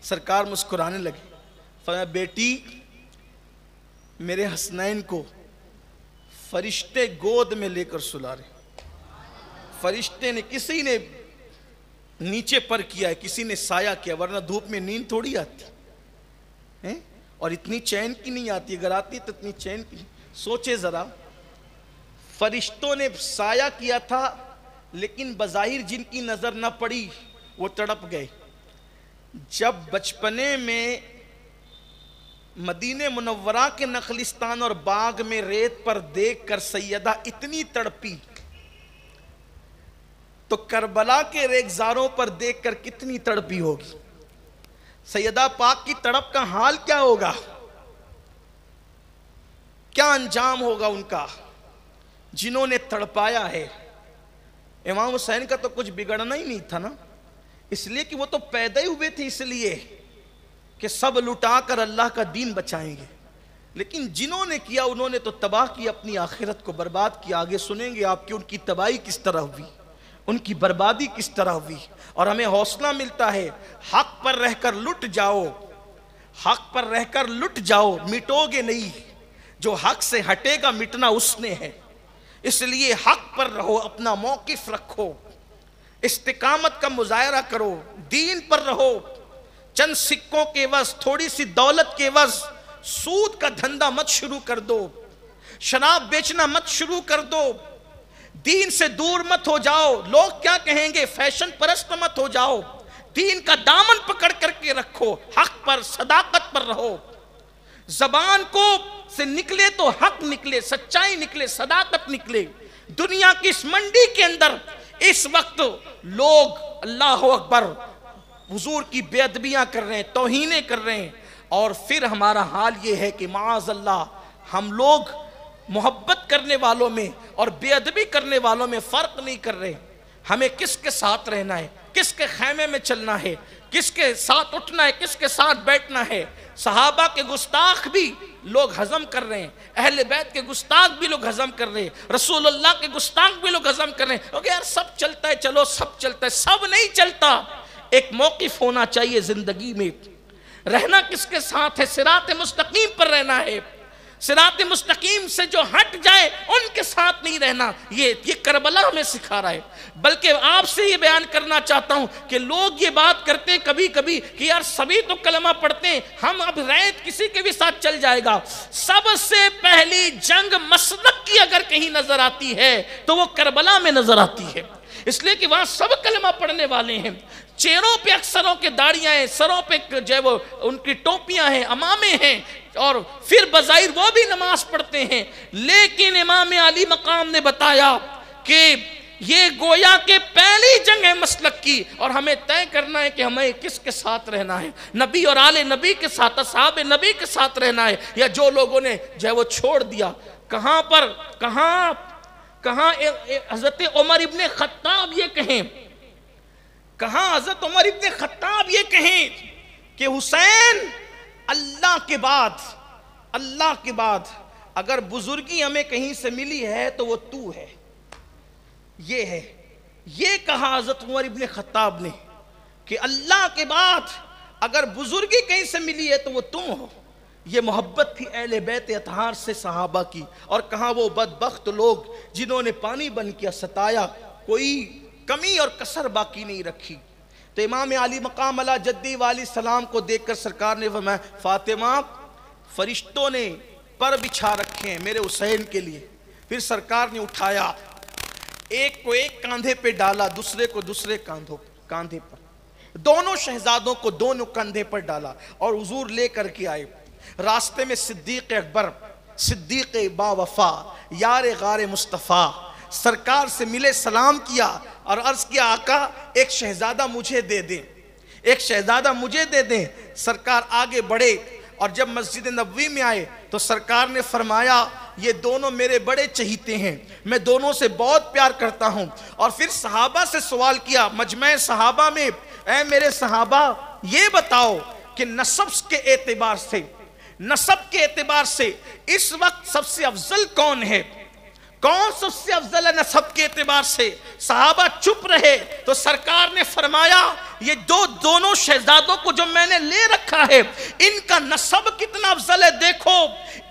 Speaker 2: سرکار مسکرانے لگے، فرمایا بیٹی میرے حسنین کو فرشتے گود میں لے کر سلا رہے۔ فرشتے نے، کسی نے نیچے پر کیا ہے، کسی نے سایہ کیا، ورنہ دھوپ میں نیند تھوڑی آتی ہے، اور اتنی چین کی نہیں آتی، اگر آتی تو اتنی چین کی۔ سوچے ذرا، فرشتوں نے سایہ کیا تھا، لیکن بظاہر جن کی نظر نہ پڑی وہ تڑپ گئے۔ جب بچپنے میں مدینہ منورہ کے نخلستان اور باغ میں ریت پر دیکھ کر سیدہ اتنی تڑپی، تو کربلا کے ریگزاروں پر دیکھ کر کتنی تڑپی ہوگی۔ سیدہ پاک کی تڑپ کا حال کیا ہوگا، کیا انجام ہوگا ان کا، جنہوں نے تڑپایا ہے۔ امام حسین کا تو کچھ بگڑنا ہی نہیں تھا نا، اس لیے کہ وہ تو پیدا ہی ہوئے تھے اس لیے کہ سب لٹا کر اللہ کا دین بچائیں گے، لیکن جنہوں نے کیا انہوں نے تو تباہ کی، اپنی آخرت کو برباد کیا۔ آگے سنیں گے آپ کی ان کی تباہی کس طرح ہوئی، ان کی بربادی کس طرح ہوئی۔ اور ہمیں حوصلہ ملتا ہے، حق پر رہ کر لٹ جاؤ، حق پر رہ کر لٹ جاؤ، مٹو گے نہیں، جو حق سے ہٹے گا مٹنا اس نے ہے۔ اس لیے حق پر رہو، اپنا موقف رکھو، استقامت کا مظاہرہ کرو، دین پر رہو۔ چند سکوں کے عوض، تھوڑی سی دولت کے عوض سود کا دھندا مت شروع کر دو، شراب بیچنا مت شروع کر دو، دین سے دور مت ہو جاؤ، لوگ کیا کہیں گے فیشن پرست مت ہو جاؤ، دین کا دامن پکڑ کر کے رکھو، حق پر صداقت پر رہو۔ زبان کو سے نکلے تو حق نکلے، سچائی نکلے، صداقت نکلے۔ دنیا کی اس منڈی کے اندر اس وقت لوگ اللہ اکبر حضور کی بے ادبیاں کر رہے ہیں، توہینیں کر رہے ہیں، اور پھر ہمارا حال یہ ہے کہ معاذ اللہ ہم لوگ محبت کرنے والوں میں اور بے ادبی کرنے والوں میں فرق نہیں کر رہے۔ ہمیں کس کے ساتھ رہنا ہے، کس کے خیمے میں چلنا ہے، کس کے ساتھ اٹھنا ہے، کس کے ساتھ بیٹھنا ہے۔ صحابہ کے گستاخ بھی لوگ ہضم کر رہے ہیں، اہل بیت کے گستاخ بھی لوگ ہضم کر رہے ہیں، رسول اللہ کے گستاخ بھی لوگ ہضم کر رہے ہیں۔ کیونکہ یار سب چلتا ہے، چلو سب چلتا ہے، سب نہیں چلتا۔ ایک موقف ہونا چاہیے زندگی میں، رہنا کس کے ساتھ ہے، صراط مستقیم پر رہنا ہے۔ صراط مستقیم سے جو ہٹ جائے ان کے ساتھ نہیں رہنا، یہ کربلا ہمیں سکھا رہا ہے۔ بلکہ آپ سے یہ بیان کرنا چاہتا ہوں کہ لوگ یہ بات کرتے ہیں کبھی کبھی کہ یار سبھی تو کلمہ پڑھتے ہیں، ہم اب ریت کسی کے بھی ساتھ چل جائے گا۔ سب سے پہلی جنگ مسلک کی اگر کہیں نظر آتی ہے تو وہ کربلا میں نظر آتی ہے، اس لیے کہ وہاں سب کلمہ پڑھنے والے ہیں، چہروں پہ اکثروں کے داڑیاں ہیں، سروں پہ جو ہے وہ ان کی ٹوپیاں ہیں، امامے ہیں، اور پھر بظاہر وہ بھی نماز پڑھتے ہیں۔ لیکن امام علی مقام نے بتایا کہ یہ گویا کہ پہلی جنگ ہے مسلک کی، اور ہمیں طے کرنا ہے کہ ہمیں کس کے ساتھ رہنا ہے، نبی اور آل نبی کے ساتھ، اصحاب نبی کے ساتھ رہنا ہے، یا جو لوگوں نے جو ہے وہ چھوڑ دیا۔ کہاں پر کہاں حضرت عمر ابن خطاب یہ کہیں، کہاں حضرت عمر ابن خطاب یہ کہیں کہ حسین اللہ کے بعد اگر بزرگی ہمیں کہیں سے ملی ہے تو وہ تو ہے، یہ ہے، یہ کہا حضرت عمر ابن خطاب نے کہ اللہ کے بعد اگر بزرگی کہیں سے ملی ہے تو وہ تم ہو۔ یہ محبت تھی اہل بیت اطہار سے صحابہ کی۔ اور کہاں وہ بدبخت لوگ جنہوں نے پانی بن کیا ستایا، کوئی کمی اور کسر باقی نہیں رکھی۔ تو امام علی مقام علی جدی والی سلام کو دیکھ کر سرکار نے فرمایا فاطمہ فرشتوں نے پر بچھا رکھے ہیں میرے حسین کے لیے۔ پھر سرکار نے اٹھایا، ایک کو ایک کاندھے پہ ڈالا، دوسرے کو دوسرے کاندھے پر، دونوں شہزادوں کو دونوں کندھے پر ڈالا اور حضور لے کر کے آئے۔ راستے میں صدیق اکبر، صدیق با وفا، یار غار مصطفیٰ سرکار سے ملے، سلام کیا اور عرض کیا آقا ایک شہزادہ مجھے دے دیں، ایک شہزادہ مجھے دے دیں۔ سرکار آگے بڑھے اور جب مسجد نبوی میں آئے تو سرکار نے فرمایا یہ دونوں میرے بڑے چہیتے ہیں، میں دونوں سے بہت پیار کرتا ہوں۔ اور پھر صحابہ سے سوال کیا مجمع صحابہ میں، اے میرے صحابہ یہ بتاؤ کہ نسب کے اعتبار سے اس وقت سب سے افضل کون ہے؟ کون سب سے افضل ہے نسب کے اعتبار سے؟ صحابہ چپ رہے تو سرکار نے فرمایا یہ دونوں شہزادوں کو جو میں نے لے رکھا ہے ان کا نسب کتنا افضل ہے، دیکھو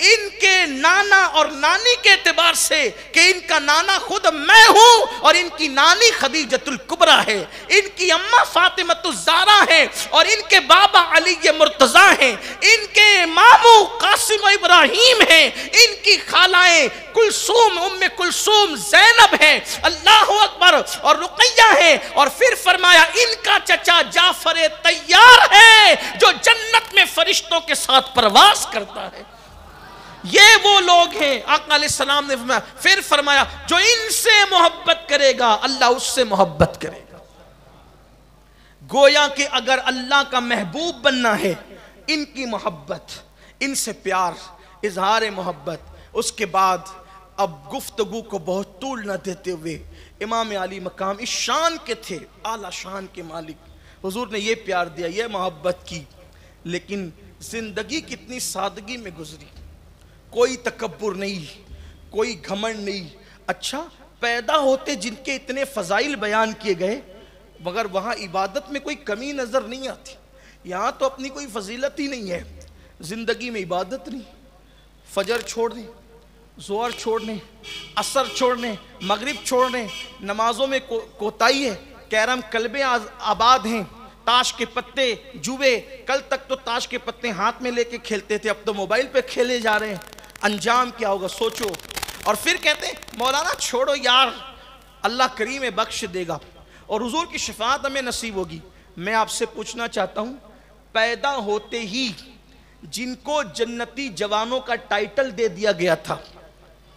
Speaker 2: ان کے نانا اور نانی کے اعتبار سے کہ ان کا نانا خود میں ہوں اور ان کی نانی خدیجۃ الکبریٰ ہے، ان کی اماں فاطمۃ الزہرا ہے اور ان کے بابا علی مرتضیٰ ہیں، ان کے ماموں قاسم و ابراہیم ہیں، ان کی خالائیں کلثوم ام کلثوم زینب ہیں، اللہ اکبر، اور رقیہ ہیں۔ اور پھر فرمایا ان کا چچا جعفر طیار ہے جو جنت میں فرشتوں کے ساتھ پرواز کرتا ہے۔ یہ وہ لوگ ہیں آقا علیہ السلام نے فرمایا، پھر فرمایا جو ان سے محبت کرے گا اللہ اس سے محبت کرے گا۔ گویا کہ اگر اللہ کا محبوب بننا ہے ان کی محبت، ان سے پیار، اظہار محبت۔ اس کے بعد اب گفتگو کو بہت طول نہ دیتے ہوئے امام علی مقام اس شان کے تھے، اعلیٰ شان کے مالک، حضور نے یہ پیار دیا، یہ محبت کی، لیکن زندگی کتنی سادگی میں گزری، کوئی تکبر نہیں، کوئی گھمنڈ نہیں۔ اچھا پیدا ہوتے جن کے اتنے فضائل بیان کیے گئے مگر وہاں عبادت میں کوئی کمی نظر نہیں آتی۔ یہاں تو اپنی کوئی فضیلت ہی نہیں ہے، زندگی میں عبادت نہیں، فجر چھوڑنے، ظہر چھوڑنے، عصر چھوڑنے، مغرب چھوڑنے، نمازوں میں کوتاہی ہے، کیرم کلبیں آباد ہیں، تاش کے پتے جوے، کل تک تو تاش کے پتے ہاتھ میں لے کے کھیلتے تھے، اب تو موبائل پہ کھیلے جا رہے ہیں، انجام کیا ہوگا سوچو۔ اور پھر کہتے ہیں مولانا چھوڑو یار اللہ کریم بخش دے گا اور حضور کی شفاعت ہمیں نصیب ہوگی۔ میں آپ سے پوچھنا چاہتا ہوں پیدا ہوتے ہی جن کو جنتی جوانوں کا ٹائٹل دے دیا گیا تھا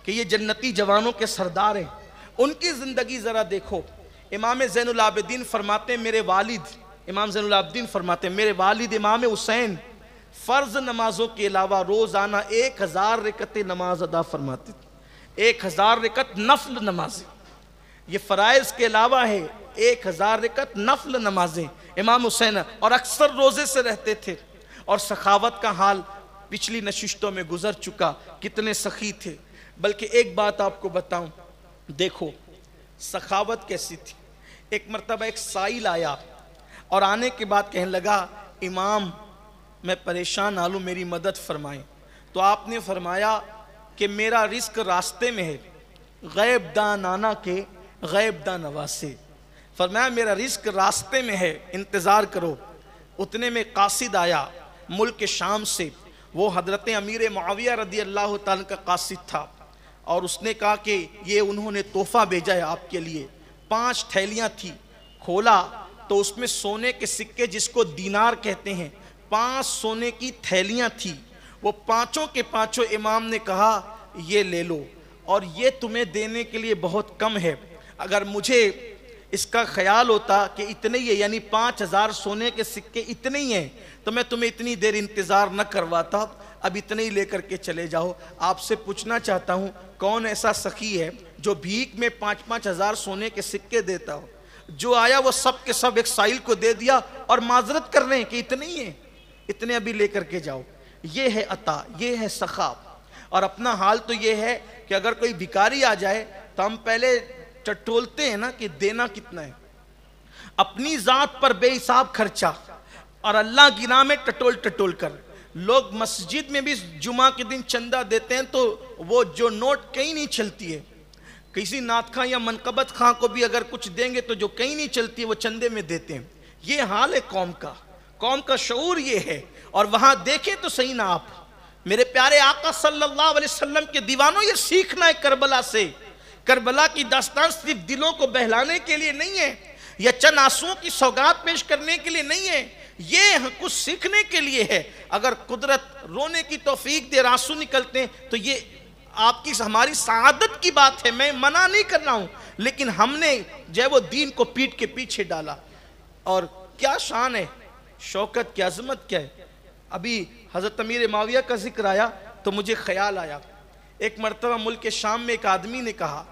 Speaker 2: کہ یہ جنتی جوانوں کے سردار ہیں، ان کی زندگی ذرا دیکھو۔ امام زین العابدین فرماتے ہیں میرے والد، امام زین العابدین فرماتے ہیں میرے والد امام حسین فرض نمازوں کے علاوہ روزانہ 1000 رکعت نماز ادا فرماتے تھے، 1000 رکعت نفل نمازیں، یہ فرائض کے علاوہ ہے 1000 رکعت نفل نمازیں امام حسین، اور اکثر روزے سے رہتے تھے۔ اور سخاوت کا حال پچھلی نشستوں میں گزر چکا، کتنے سخی تھے۔ بلکہ ایک بات آپ کو بتاؤں، دیکھو سخاوت کیسی تھی۔ ایک مرتبہ ایک سائل آیا اور آنے کے بعد کہنے لگا امام میں پریشان حال ہوں میری مدد فرمائیں۔ تو آپ نے فرمایا کہ میرا رزق راستے میں ہے، غیب دانانا کے غیب داں نواسے، فرمایا میرا رزق راستے میں ہے انتظار کرو۔ اتنے میں قاصد آیا ملک شام سے، وہ حضرت امیر معاویہ رضی اللہ تعالیٰ کا قاصد تھا، اور اس نے کہا کہ یہ انہوں نے تحفہ بھیجا ہے آپ کے لیے۔ 5 تھیلیاں تھی، کھولا تو اس میں سونے کے سکے جس کو دینار کہتے ہیں 5 سونے کی تھیلیاں تھی، وہ پانچوں کے پانچوں امام نے کہا یہ لے لو، اور یہ تمہیں دینے کے لیے بہت کم ہے، اگر مجھے اس کا خیال ہوتا کہ اتنے ہی ہے یعنی 5000 سونے کے سکے اتنے ہی ہیں تو میں تمہیں اتنی دیر انتظار نہ کرواتا، اب اتنے ہی لے کر کے چلے جاؤ۔ آپ سے پوچھنا چاہتا ہوں کون ایسا سخی ہے جو بھیک میں 5,000 سونے کے سکے دیتا ہو؟ جو آیا وہ سب کے سب ایک سائل کو دے دیا اور معذرت کر رہے ہیں کہ اتنے ہی ہیں، اتنے ابھی لے کر کے جاؤ۔ یہ ہے عطا، یہ ہے سخا۔ اور اپنا حال تو یہ ہے کہ اگر کوئی بھکاری آ جائے تو ہم پہلے ٹٹولتے ہیں نا کہ دینا کتنا ہے، اپنی ذات پر بے حساب خرچہ اور اللہ کی راہ میں ٹٹول کر۔ لوگ مسجد میں بھی جمعہ کے دن چندہ دیتے ہیں تو وہ جو نوٹ کہیں نہیں چلتی ہے، کسی نعت خاں یا منقبت خاں کو بھی اگر کچھ دیں گے تو جو کہیں نہیں چلتی وہ چندے میں دیتے ہیں. یہ حال ہے قوم کا شعور یہ ہے. اور وہاں دیکھیں تو صحیح نا آپ, میرے پیارے آقا صلی اللہ علیہ وسلم کے دیوانوں, یہ سیکھنا ہے کربلا سے. کربلا کی داستان صرف دلوں کو بہلانے کے لیے نہیں ہے یا چند آنسوؤں کی سوگات پیش کرنے کے لیے نہیں ہے, یہ کچھ سیکھنے کے لیے ہے. اگر قدرت رونے کی توفیق دے, آنسو نکلتے ہیں تو یہ آپ کی ہماری سعادت کی بات ہے, میں منع نہیں کر رہا ہوں, لیکن ہم نے جو ہے وہ دین کو پیٹ کے پیچھے ڈالا. اور کیا شان ہے, شوکت کی عظمت کیا ہے. ابھی حضرت امیر معاویہ کا ذکر آیا تو مجھے خیال آیا, ایک مرتبہ ملک شام میں ایک آدمی نے کہا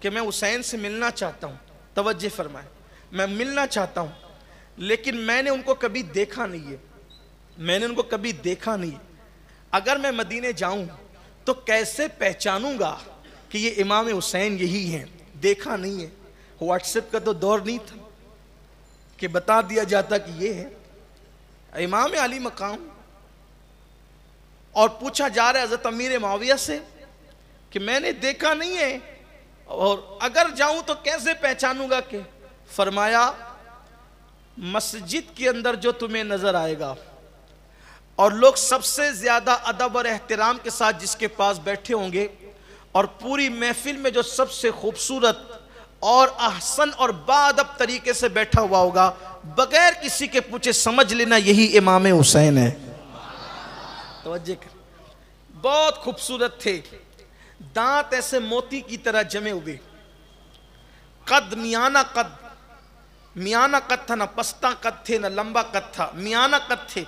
Speaker 2: کہ میں حسین سے ملنا چاہتا ہوں. توجہ فرمائیں, میں ملنا چاہتا ہوں لیکن میں نے ان کو کبھی دیکھا نہیں ہے. اگر میں مدینے جاؤں تو کیسے پہچانوں گا کہ یہ امام حسین یہی ہیں, دیکھا نہیں ہے. واٹس ایپ کا تو دور نہیں تھا کہ بتا دیا جاتا کہ یہ ہے امام علی مقام. اور پوچھا جا رہا ہے حضرت امیر معاویہ سے کہ میں نے دیکھا نہیں ہے اور اگر جاؤں تو کیسے پہچانوں گا. کہ فرمایا مسجد کے اندر جو تمہیں نظر آئے گا اور لوگ سب سے زیادہ ادب اور احترام کے ساتھ جس کے پاس بیٹھے ہوں گے, اور پوری محفل میں جو سب سے خوبصورت اور احسن اور باادب طریقے سے بیٹھا ہوا ہوگا, بغیر کسی کے پوچھے سمجھ لینا یہی امام حسین ہے. توجہ کر, بہت خوبصورت تھے, دانت ایسے موتی کی طرح جمے ہوئے, قد میانہ قد تھا, نہ پستہ قد تھے نہ لمبا قد تھا, میانہ قد تھے,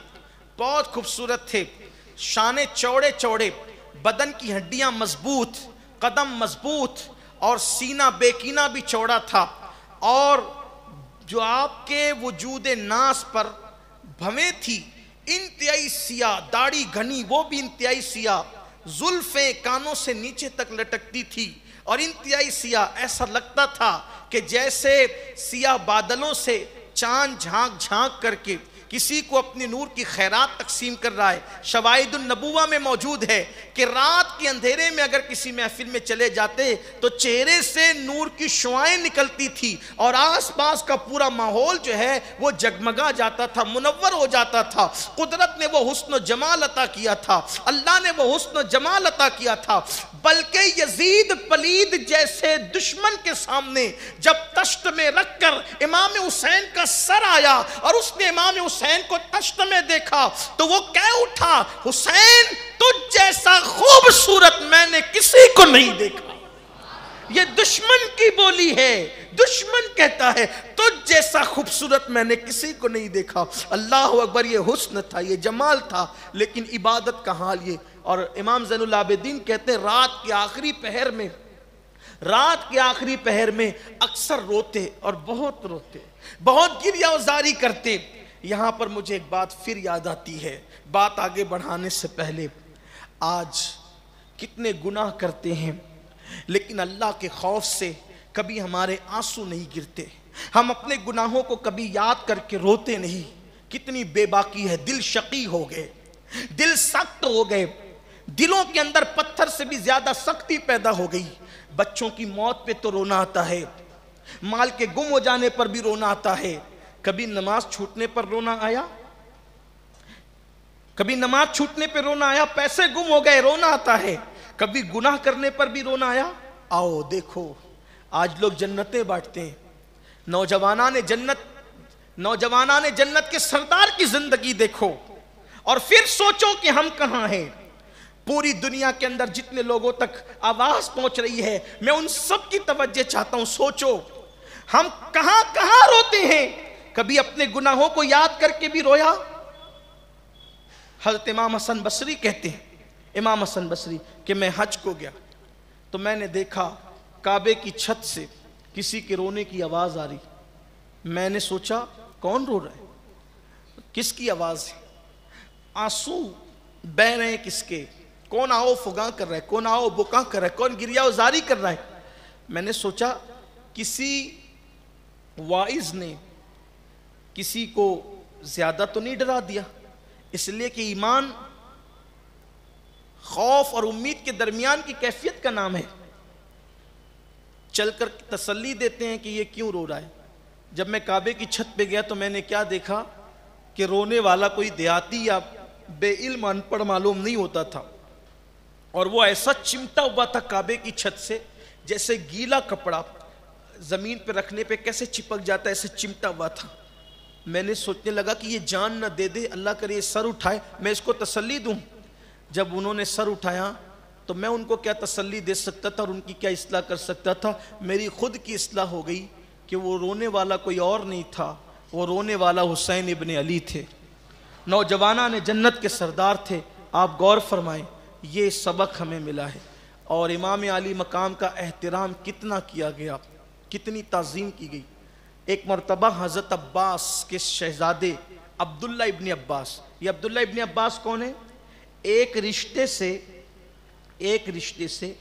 Speaker 2: بہت خوبصورت تھے. شانے چوڑے چوڑے, بدن کی ہڈیاں مضبوط, قدم مضبوط, اور سینہ بیکینہ بھی چوڑا تھا. اور جو آپ کے وجود ناس پر بھویں تھی انتہائی سیاہ, داڑھی گھنی وہ بھی انتہائی سیاہ, زلفیں کانوں سے نیچے تک لٹکتی تھی اور انتہائی سیاہ. ایسا لگتا تھا کہ جیسے سیاہ بادلوں سے چاند جھانک جھانک کر کے کسی کو اپنے نور کی خیرات تقسیم کر رہا ہے. شواہد النبوہ میں موجود ہے کہ رات کے اندھیرے میں اگر کسی محفل میں چلے جاتے تو چہرے سے نور کی شعائیں نکلتی تھی اور آس پاس کا پورا ماحول جو ہے وہ جگمگا جاتا تھا, منور ہو جاتا تھا. قدرت نے وہ حسن و جمال عطا کیا تھا, اللہ نے وہ حسن و جمال عطا کیا تھا. بلکہ یزید پلید جیسے دشمن کے سامنے جب تشت میں رکھ کر امام حسین کا سر آیا اور اس نے امام حسین کو تشت میں دیکھا تو وہ کہہ اٹھا, حسین تجھ جیسا خوبصورت میں نے کسی کو نہیں دیکھا. یہ دشمن کی بولی ہے, دشمن کہتا ہے تجھ جیسا خوبصورت میں نے کسی کو نہیں دیکھا. اللہ اکبر, یہ حسن تھا, یہ جمال تھا, لیکن عبادت کا حال یہ. اور امام زین العابدین کہتے ہیں رات کے آخری پہر میں اکثر روتے اور بہت روتے, بہت گریہ وزاری کرتے. یہاں پر مجھے ایک بات پھر یاد آتی ہے, بات آگے بڑھانے سے پہلے. آج کتنے گناہ کرتے ہیں لیکن اللہ کے خوف سے کبھی ہمارے آنسو نہیں گرتے, ہم اپنے گناہوں کو کبھی یاد کر کے روتے نہیں. کتنی بے باکی ہے, دل شقی ہو گئے, دل سخت ہو گئے, دلوں کے اندر پتھر سے بھی زیادہ سختی پیدا ہو گئی. بچوں کی موت پہ تو رونا آتا ہے, مال کے گم ہو جانے پر بھی رونا آتا ہے. کبھی نماز چھوٹنے پر رونا آیا, کبھی نماز چھوٹنے پہ رونا آیا, پیسے گم ہو گئے رونا آتا ہے, کبھی گناہ کرنے پر بھی رونا آیا. آؤ دیکھو آج لوگ جنتیں بانٹتے ہیں, نوجوانان جنت کے سردار کی زندگی دیکھو اور پھر سوچو کہ ہم کہاں ہیں. پوری دنیا کے اندر جتنے لوگوں تک آواز پہنچ رہی ہے میں ان سب کی توجہ چاہتا ہوں. سوچو ہم کہاں کہاں روتے ہیں. کبھی اپنے گناہوں کو یاد کر کے بھی رویا. حضرت امام حسن بصری کہتے ہیں, امام حسن بصری, کہ میں حج کو گیا تو میں نے دیکھا کعبے کی چھت سے کسی کے رونے کی آواز آ رہی. میں نے سوچا کون رو رہا ہے, کس کی آواز ہے, آنسو بہ رہے ہیں کس کے, کون آؤ فغاں کر رہا ہے, کون آؤ بکاں کر رہا ہے, کون گریہ وزاری کر رہا ہے. میں نے سوچا کسی واعظ نے کسی کو زیادہ تو نہیں ڈرا دیا, اس لیے کہ ایمان خوف اور امید کے درمیان کی کیفیت کا نام ہے. چل کر تسلی دیتے ہیں کہ یہ کیوں رو رہا ہے. جب میں کعبے کی چھت پہ گیا تو میں نے کیا دیکھا کہ رونے والا کوئی دیہاتی یا بے علم ان پڑھ معلوم نہیں ہوتا تھا, اور وہ ایسا چمٹا ہوا تھا کعبے کی چھت سے جیسے گیلا کپڑا زمین پہ رکھنے پہ کیسے چپک جاتا ہے, ایسے چمٹا ہوا تھا. میں نے سوچنے لگا کہ یہ جان نہ دے دے, اللہ کرے یہ سر اٹھائے, میں اس کو تسلی دوں. جب انہوں نے سر اٹھایا تو میں ان کو کیا تسلی دے سکتا تھا اور ان کی کیا اصلاح کر سکتا تھا. میری خود کی اصلاح ہو گئی کہ وہ رونے والا کوئی اور نہیں تھا, وہ رونے والا حسین ابن علی تھے, نوجوانان جنت کے سردار تھے. آپ غور فرمائیں, یہ سبق ہمیں ملا ہے. اور امام علی مقام کا احترام کتنا کیا گیا, کتنی تعظیم کی گئی. ایک مرتبہ حضرت عباس کے شہزادے عبداللہ ابن عباس, یہ عبداللہ ابن عباس کون ہے؟ ایک رشتے سے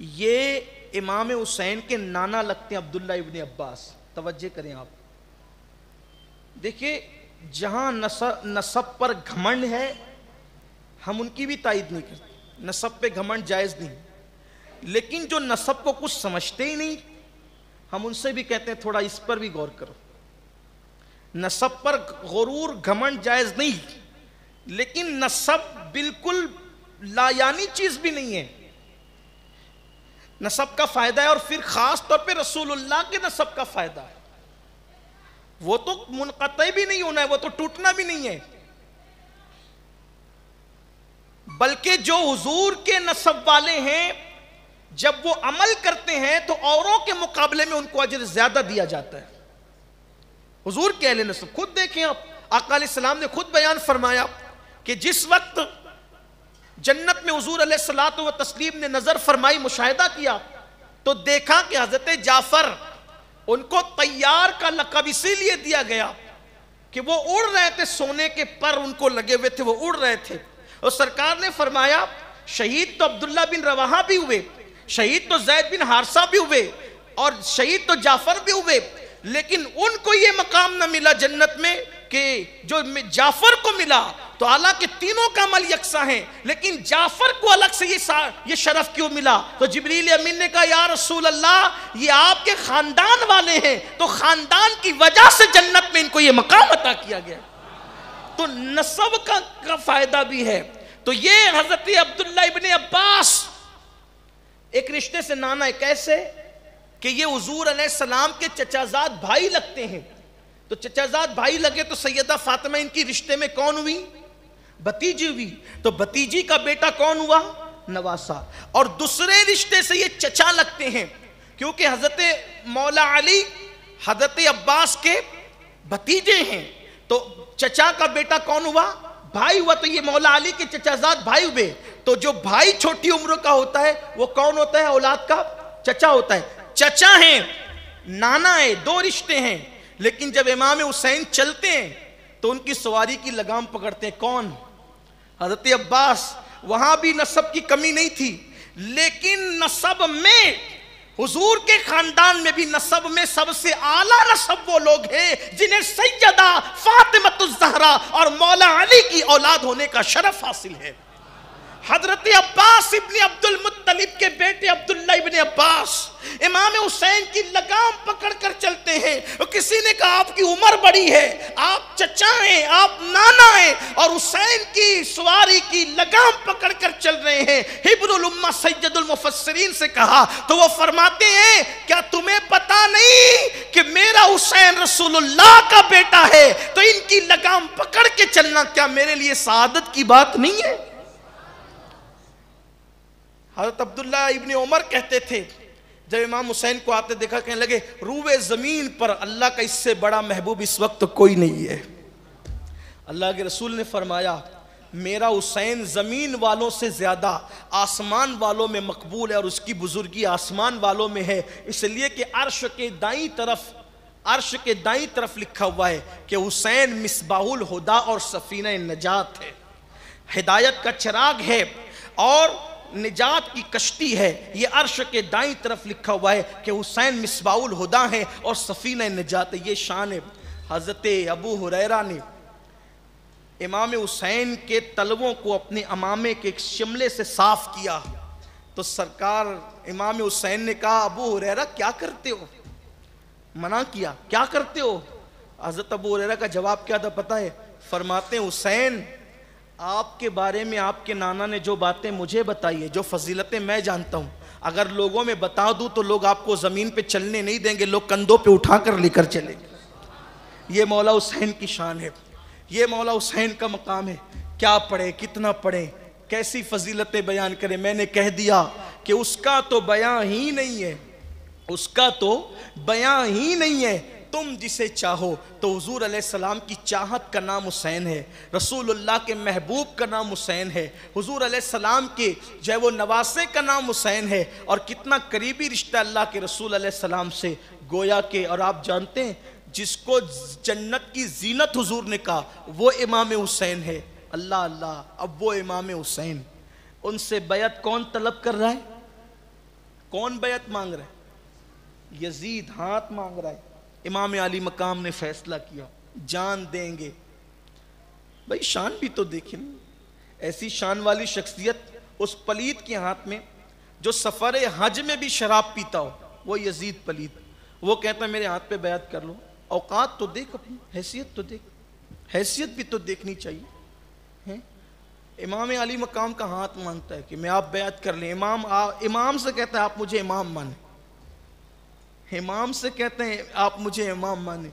Speaker 2: یہ امام حسین کے نانا لگتے ہیں, عبداللہ ابن عباس. توجہ کریں آپ, دیکھیں جہاں نسب پر گھمنڈ ہے ہم ان کی بھی تائید نہیں کرتے, نسب پہ گھمنڈ جائز نہیں, لیکن جو نسب کو کچھ سمجھتے ہی نہیں ہم ان سے بھی کہتے ہیں تھوڑا اس پر بھی غور کرو. نسب پر غرور گھمنڈ جائز نہیں, لیکن نسب بالکل لا یعنی چیز بھی نہیں ہے. نسب کا فائدہ ہے, اور پھر خاص طور پہ رسول اللہ کے نسب کا فائدہ ہے. وہ تو منقطع بھی نہیں ہونا ہے, وہ تو ٹوٹنا بھی نہیں ہے, بلکہ جو حضور کے نسب والے ہیں جب وہ عمل کرتے ہیں تو اوروں کے مقابلے میں ان کو اجر زیادہ دیا جاتا ہے. حضور کے اہل نسب خود دیکھیں آپ, آقا علیہ السلام نے خود بیان فرمایا کہ جس وقت جنت میں حضور علیہ الصلوۃ والتسلیم نے نظر فرمائی, مشاہدہ کیا, تو دیکھا کہ حضرت جعفر, ان کو طیار کا لقب اسی لیے دیا گیا کہ وہ اڑ رہے تھے, سونے کے پر ان کو لگے ہوئے تھے, وہ اڑ رہے تھے. اور سرکار نے فرمایا شہید تو عبداللہ بن رواحہ بھی ہوئے, شہید تو زید بن حارثہ بھی ہوئے, اور شہید تو جعفر بھی ہوئے, لیکن ان کو یہ مقام نہ ملا جنت میں کہ جو جعفر کو ملا. تو حالانکہ تینوں کا عمل یکساں ہیں, لیکن جعفر کو الگ سے یہ شرف کیوں ملا؟ تو جبریل امین نے کہا یا رسول اللہ یہ آپ کے خاندان والے ہیں, تو خاندان کی وجہ سے جنت میں ان کو یہ مقام عطا کیا گیا. تو نسب کا فائدہ بھی ہے. تو یہ حضرت عبداللہ ابن عباس ایک رشتے سے نانا ہے, کیسے کہ یہ حضور علیہ السلام کے چچازاد بھائی لگتے ہیں. تو چچازاد بھائی لگے تو سیدہ فاطمہ ان کی رشتے میں کون ہوئی؟ بھتیجی ہوئی. تو بھتیجی کا بیٹا کون ہوا؟ نواسہ. اور دوسرے رشتے سے یہ چچا لگتے ہیں, کیونکہ حضرت مولا علی حضرت عباس کے بھتیجے ہیں. تو چچا کا بیٹا کون ہوا؟ بھائی ہوا. تو یہ مولا علی کے چچازاد بھائی ہوئے. تو جو بھائی چھوٹی عمر کا ہوتا ہے وہ کون ہوتا ہے؟ اولاد کا چچا ہوتا ہے. چچا ہیں, نانا ہے, دو رشتے ہیں. لیکن جب امام حسین چلتے ہیں تو ان کی سواری کی لگام پکڑتے ہیں کون؟ حضرت عباس. وہاں بھی نسب کی کمی نہیں تھی, لیکن نسب میں حضور کے خاندان میں بھی نسب میں سب سے اعلیٰ نسب وہ لوگ ہیں جنہیں سیدہ فاطمۃ الزہرا اور مولا علی کی اولاد ہونے کا شرف حاصل ہے. حضرت عباس ابن عبد المطلب کے بیٹے عبداللہ ابن عباس امام حسین کی لگام پکڑ کر چلتے ہیں. کسی نے کہا آپ کی عمر بڑی ہے, آپ چچا ہیں, آپ نانا ہیں, اور حسین کی سواری کی لگام پکڑ کر چل رہے ہیں. حبر الامہ سید المفسرین سے کہا تو وہ فرماتے ہیں کیا تمہیں پتا نہیں کہ میرا حسین رسول اللہ کا بیٹا ہے, تو ان کی لگام پکڑ کے چلنا کیا میرے لیے سعادت کی بات نہیں ہے؟ حضرت عبداللہ ابن عمر کہتے تھے جب امام حسین کو آتے دیکھا کہنے لگے روئے زمین پر اللہ کا اس سے بڑا محبوب اس وقت تو کوئی نہیں ہے. اللہ کے رسول نے فرمایا میرا حسین زمین والوں سے زیادہ آسمان والوں میں مقبول ہے, اور اس کی بزرگی آسمان والوں میں ہے, اس لیے کہ عرش کے دائیں طرف لکھا ہوا ہے کہ حسین مصباح الہدا اور سفینہ نجات ہے, ہدایت کا چراغ ہے اور نجات کی کشتی ہے. یہ عرش کے دائیں طرف لکھا ہوا ہے کہ حسین مصباح الہدا ہے اور سفینہ نجات ہے. یہ شان ہے. حضرت ابو ہریرہ نے امام حسین کے تلووں کو اپنے امامے کے ایک شملے سے صاف کیا, تو سرکار امام حسین نے کہا ابو ہریرہ کیا کرتے ہو؟ منع کیا، کیا کرتے ہو؟ حضرت ابو ہریرہ کا جواب کیا تھا پتہ ہے؟ فرماتے ہیں حسین آپ کے بارے میں آپ کے نانا نے جو باتیں مجھے بتائی ہے، جو فضیلتیں میں جانتا ہوں، اگر لوگوں میں بتا دوں تو لوگ آپ کو زمین پہ چلنے نہیں دیں گے، لوگ کندھوں پہ اٹھا کر لے کر چلیں گے۔ یہ مولا حسین کی شان ہے، یہ مولا حسین کا مقام ہے۔ کیا پڑھے، کتنا پڑھے، کیسی فضیلتیں بیان کریں۔ میں نے کہہ دیا کہ اس کا تو بیان ہی نہیں ہے، اس کا تو بیان ہی نہیں ہے۔ تم جسے چاہو تو حضور علیہ السلام کی چاہت کا نام حسین ہے، رسول اللہ کے محبوب کا نام حسین ہے، حضور علیہ السلام کے جو ہے وہ نواسے کا نام حسین ہے، اور کتنا قریبی رشتہ اللہ کے رسول علیہ السلام سے، گویا کہ اور آپ جانتے ہیں جس کو جنت کی زینت حضور نے کہا وہ امام حسین ہے۔ اللہ اللہ، اب وہ امام حسین، ان سے بیعت کون طلب کر رہا ہے؟ کون بیعت مانگ رہا ہے؟ یزید ہاتھ مانگ رہا ہے۔ امام علی مقام نے فیصلہ کیا جان دیں گے۔ بھائی شان بھی تو دیکھیں، ایسی شان والی شخصیت اس پلید کے ہاتھ میں جو سفر حج میں بھی شراب پیتا ہو، وہ یزید پلید، وہ کہتا ہے میرے ہاتھ پہ بیعت کر لو۔ اوقات تو دیکھ، اپنی حیثیت تو دیکھ، حیثیت بھی تو دیکھنی چاہیے۔ امام علی مقام کا ہاتھ مانگتا ہے کہ میں آپ بیعت کر لیں۔ امام سے کہتا ہے آپ مجھے امام مانیں، امام سے کہتے ہیں آپ مجھے امام مانیں۔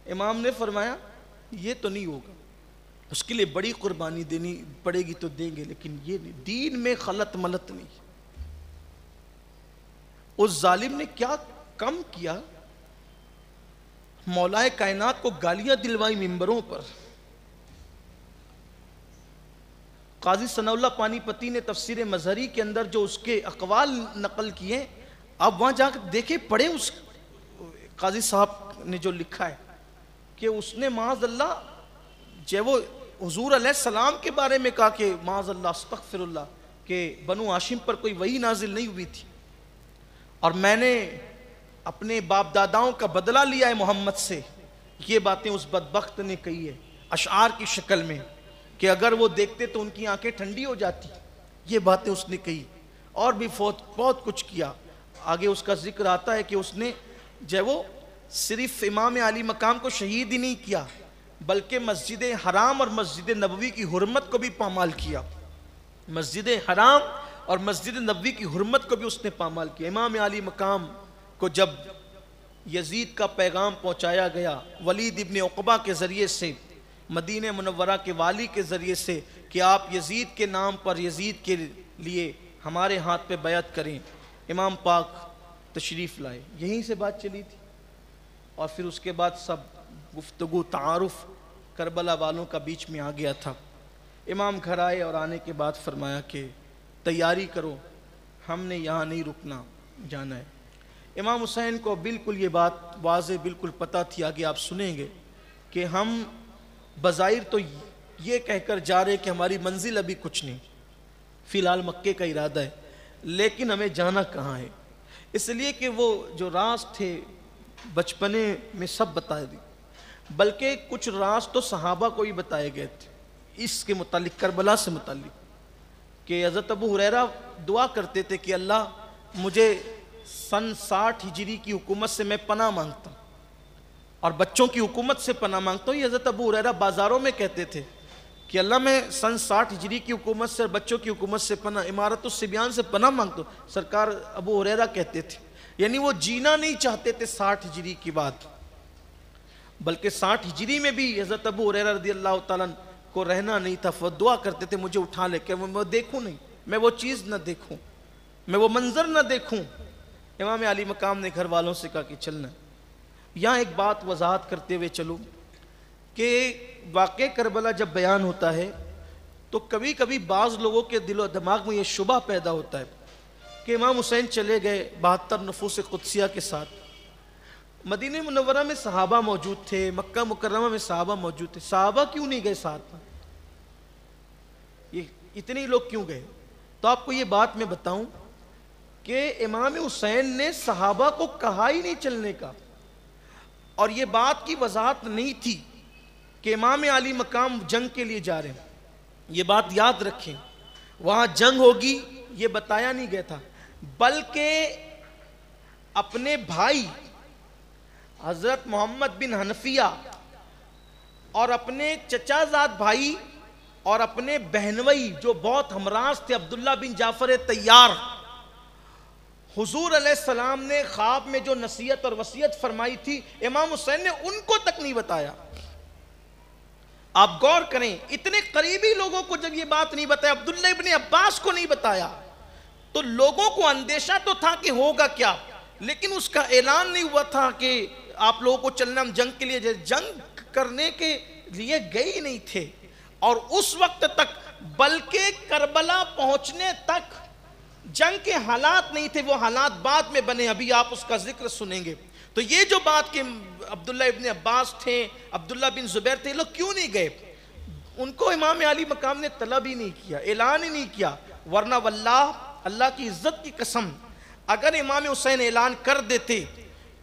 Speaker 2: امام نے فرمایا یہ تو نہیں ہوگا، اس کے لیے بڑی قربانی دینی پڑے گی تو دیں گے، لیکن یہ نہیں، دین میں خلط ملت نہیں۔ اس ظالم نے کیا کم کیا، مولا کائنات کو گالیاں دلوائی ممبروں پر۔ قاضی ثناء اللہ پانی پتی نے تفسیر مظہری کے اندر جو اس کے اقوال نقل کیے، آپ وہاں جا کر دیکھیں، پڑھیں، اس قاضی صاحب نے جو لکھا ہے کہ اس نے معاذ اللہ جو وہ حضور علیہ السلام کے بارے میں کہا کہ معاذ اللہ استغفر اللہ کہ بنو ہاشم پر کوئی وحی نازل نہیں ہوئی تھی، اور میں نے اپنے باپ داداؤں کا بدلہ لیا ہے محمد سے۔ یہ باتیں اس بدبخت نے کہی ہے اشعار کی شکل میں کہ اگر وہ دیکھتے تو ان کی آنکھیں ٹھنڈی ہو جاتی، یہ باتیں اس نے کہی، اور بھی بہت کچھ کیا۔ آگے اس کا ذکر آتا ہے کہ اس نے جو وہ صرف امام علی مقام کو شہید ہی نہیں کیا، بلکہ مسجد حرام اور مسجد نبوی کی حرمت کو بھی پامال کیا۔ مسجد حرام اور مسجد نبوی کی حرمت کو بھی اس نے پامال کیا۔ امام علی مقام کو جب یزید کا پیغام پہنچایا گیا ولید ابن عقبہ کے ذریعے سے، مدینہ منورہ کے والی کے ذریعے سے، کہ آپ یزید کے نام پر یزید کے لیے ہمارے ہاتھ پہ بیعت کریں، امام پاک تشریف لائے۔ یہیں سے بات چلی تھی، اور پھر اس کے بعد سب گفتگو تعارف کربلا والوں کا بیچ میں آ گیا تھا۔ امام گھر آئے اور آنے کے بعد فرمایا کہ تیاری کرو، ہم نے یہاں نہیں رکنا، جانا ہے۔ امام حسین کو بالکل یہ بات واضح بالکل پتہ تھی، آگے آپ سنیں گے کہ ہم بظاہر تو یہ کہہ کر جا رہے کہ ہماری منزل ابھی کچھ نہیں، فی الحال مکے کا ارادہ ہے، لیکن ہمیں جانا کہاں ہے۔ اس لیے کہ وہ جو راز تھے بچپنے میں سب بتائے دی، بلکہ کچھ راز تو صحابہ کو ہی بتائے گئے تھے اس کے متعلق، کربلا سے متعلق، کہ حضرت ابو ہریرہ دعا کرتے تھے کہ اللہ مجھے سن 60 ہجری کی حکومت سے میں پناہ مانگتا ہوں، اور بچوں کی حکومت سے پناہ مانگتا ہوں۔ یہ حضرت ابو ہریرہ بازاروں میں کہتے تھے کہ اللہ میں سن 60 ہجری کی حکومت سے اور بچوں کی حکومت سے پناہ، امارت الصبیان سے پناہ مانگتا ہوں۔ سرکار ابو ہریرہ کہتے تھے، یعنی وہ جینا نہیں چاہتے تھے 60 ہجری کی بات، بلکہ 60 ہجری میں بھی حضرت ابو ہریرہ رضی اللہ تعالیٰ کو رہنا نہیں تھا، وہ دعا کرتے تھے مجھے اٹھا لے کے میں دیکھوں نہیں، میں وہ چیز نہ دیکھوں، میں وہ منظر نہ دیکھوں۔ امام علی مقام نے گھر والوں سے کہا کہ چلنا۔ یہاں ایک بات وضاحت کرتے ہوئے چلوں کہ واقع کربلا جب بیان ہوتا ہے تو کبھی کبھی بعض لوگوں کے دل و دماغ میں یہ شبہ پیدا ہوتا ہے کہ امام حسین چلے گئے 72 نفوس قدسیہ کے ساتھ، مدینہ منورہ میں صحابہ موجود تھے، مکہ مکرمہ میں صحابہ موجود تھے، صحابہ کیوں نہیں گئے ساتھ میں؟ یہ اتنے لوگ کیوں گئے؟ تو آپ کو یہ بات میں بتاؤں کہ امام حسین نے صحابہ کو کہا ہی نہیں چلنے کا، اور یہ بات کی وضاحت نہیں تھی کہ امام علی مقام جنگ کے لیے جا رہے ہیں۔ یہ بات یاد رکھیں، وہاں جنگ ہوگی یہ بتایا نہیں گیا تھا، بلکہ اپنے بھائی حضرت محمد بن حنفیہ اور اپنے چچا زاد بھائی اور اپنے بہنوئی جو بہت ہمراز تھے عبداللہ بن جعفر طیار، حضور علیہ السلام نے خواب میں جو نصیحت اور وصیت فرمائی تھی امام حسین نے ان کو تک نہیں بتایا۔ آپ غور کریں، اتنے قریبی لوگوں کو جب یہ بات نہیں بتایا، عبداللہ ابن عباس کو نہیں بتایا، تو لوگوں کو اندیشہ تو تھا کہ ہوگا کیا، لیکن اس کا اعلان نہیں ہوا تھا کہ آپ لوگوں کو چلنا، ہم جنگ کے لیے جنگ کرنے کے لیے گئے ہی نہیں تھے۔ اور اس وقت تک بلکہ کربلا پہنچنے تک جنگ کے حالات نہیں تھے، وہ حالات بعد میں بنے، ابھی آپ اس کا ذکر سنیں گے۔ تو یہ جو بات کہ عبداللہ ابن عباس تھے، عبداللہ بن زبیر تھے، لوگ کیوں نہیں گئے؟ ان کو امام علی مقام نے طلب ہی نہیں کیا، اعلان ہی نہیں کیا، ورنہ واللہ اللہ کی عزت کی قسم اگر امام حسین اعلان کر دیتے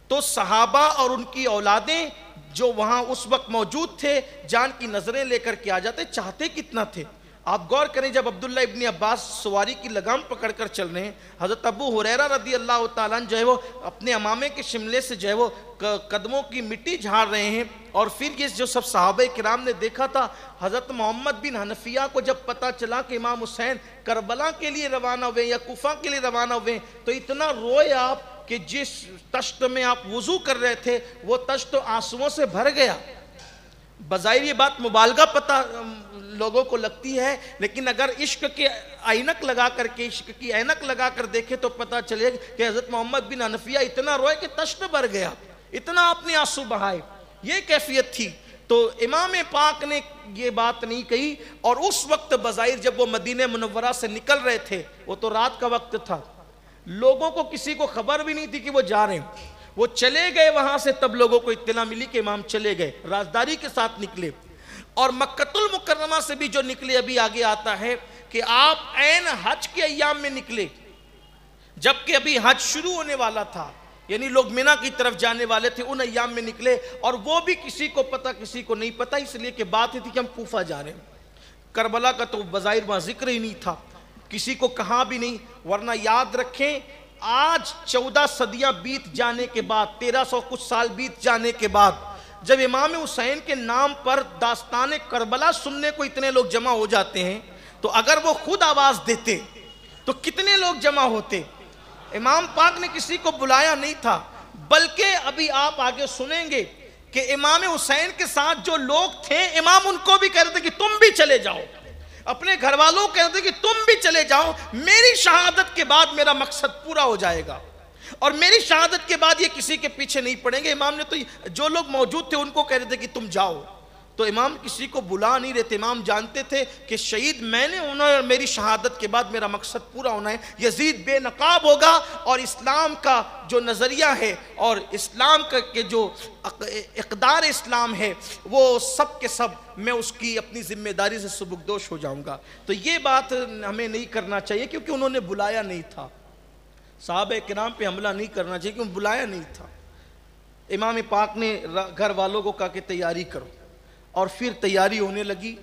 Speaker 2: تو صحابہ اور ان کی اولادیں جو وہاں اس وقت موجود تھے جان کی نظریں لے کر کے آ جاتے۔ چاہتے کتنا تھے؟ آپ غور کریں، جب عبداللہ ابن عباس سواری کی لگام پکڑ کر چل رہے ہیں، حضرت ابو ہریرہ رضی اللہ تعالیٰ عنہ جو ہے وہ اپنے امامے کے شملے سے جو ہے وہ قدموں کی مٹی جھاڑ رہے ہیں، اور پھر یہ جو سب صحابہ کرام نے دیکھا تھا، حضرت محمد بن حنفیہ کو جب پتہ چلا کہ امام حسین کربلا کے لیے روانہ ہوئے یا کوفہ کے لیے روانہ ہوئے، تو اتنا روئے آپ کہ جس تشت میں آپ وضو کر رہے تھے وہ تشت آنسوؤں سے بھر گیا۔ بظاہر یہ بات مبالغہ پتہ لوگوں کو لگتی ہے، لیکن اگر عشق کے عینک لگا کر کے، عشق کی عینک لگا کر دیکھے تو پتہ چلے کہ حضرت محمد بن حنفیہ اتنا روئے کہ تشت بھر گیا، اتنا آپ نے آنسو بہائے، یہ کیفیت تھی۔ تو امام پاک نے یہ بات نہیں کہی، اور اس وقت بظاہر جب وہ مدینہ منورہ سے نکل رہے تھے، وہ تو رات کا وقت تھا، لوگوں کو کسی کو خبر بھی نہیں تھی کہ وہ جا رہے ہیں، وہ چلے گئے وہاں سے، تب لوگوں کو اطلاع ملی کہ امام چلے گئے، رازداری کے ساتھ نکلے۔ اور مکۃ المکرمہ سے بھی جو نکلے، ابھی آگے آتا ہے کہ آپ عین حج کے ایام میں نکلے، جبکہ ابھی حج شروع ہونے والا تھا، یعنی لوگ منی کی طرف جانے والے تھے، ان ایام میں نکلے، اور وہ بھی کسی کو پتہ کسی کو نہیں پتہ، اس لیے کہ بات یہ تھی کہ ہم کوفہ جا رہے ہیں۔ کربلا کا تو بظاہر وہاں ذکر ہی نہیں تھا، کسی کو کہا بھی نہیں، ورنہ یاد رکھیں آج 14 صدیاں بیت جانے کے بعد، 1300 کچھ سال بیت جانے کے بعد، جب امام حسین کے نام پر داستان کربلا سننے کو اتنے لوگ جمع ہو جاتے ہیں، تو اگر وہ خود آواز دیتے تو کتنے لوگ جمع ہوتے؟ امام پاک نے کسی کو بلایا نہیں تھا، بلکہ ابھی آپ آگے سنیں گے کہ امام حسین کے ساتھ جو لوگ تھے، امام ان کو بھی کہہ رہے تھے کہ تم بھی چلے جاؤ، اپنے گھر والوں کہہ رہے تھے کہ تم بھی چلے جاؤ، میری شہادت کے بعد میرا مقصد پورا ہو جائے گا، اور میری شہادت کے بعد یہ کسی کے پیچھے نہیں پڑیں گے۔ امام نے تو جو لوگ موجود تھے ان کو کہہ رہے تھے کہ تم جاؤ، تو امام کسی کو بلا نہیں رہے تھے، امام جانتے تھے کہ شہید میں نے ہونا ہے، اور میری شہادت کے بعد میرا مقصد پورا ہونا ہے، یزید بے نقاب ہوگا، اور اسلام کا جو نظریہ ہے اور اسلام کا کہ جو اقدار اسلام ہے وہ سب کے سب میں اس کی اپنی ذمہ داری سے سبکدوش ہو جاؤں گا۔ تو یہ بات ہمیں نہیں کرنا چاہیے، کیونکہ انہوں نے بلایا نہیں تھا، صحابہ کرام پہ حملہ نہیں کرنا چاہیے کیونکہ بلایا نہیں تھا۔ امام پاک نے گھر والوں کو کہا کہ تیاری کرو، اور پھر تیاری ہونے لگی۔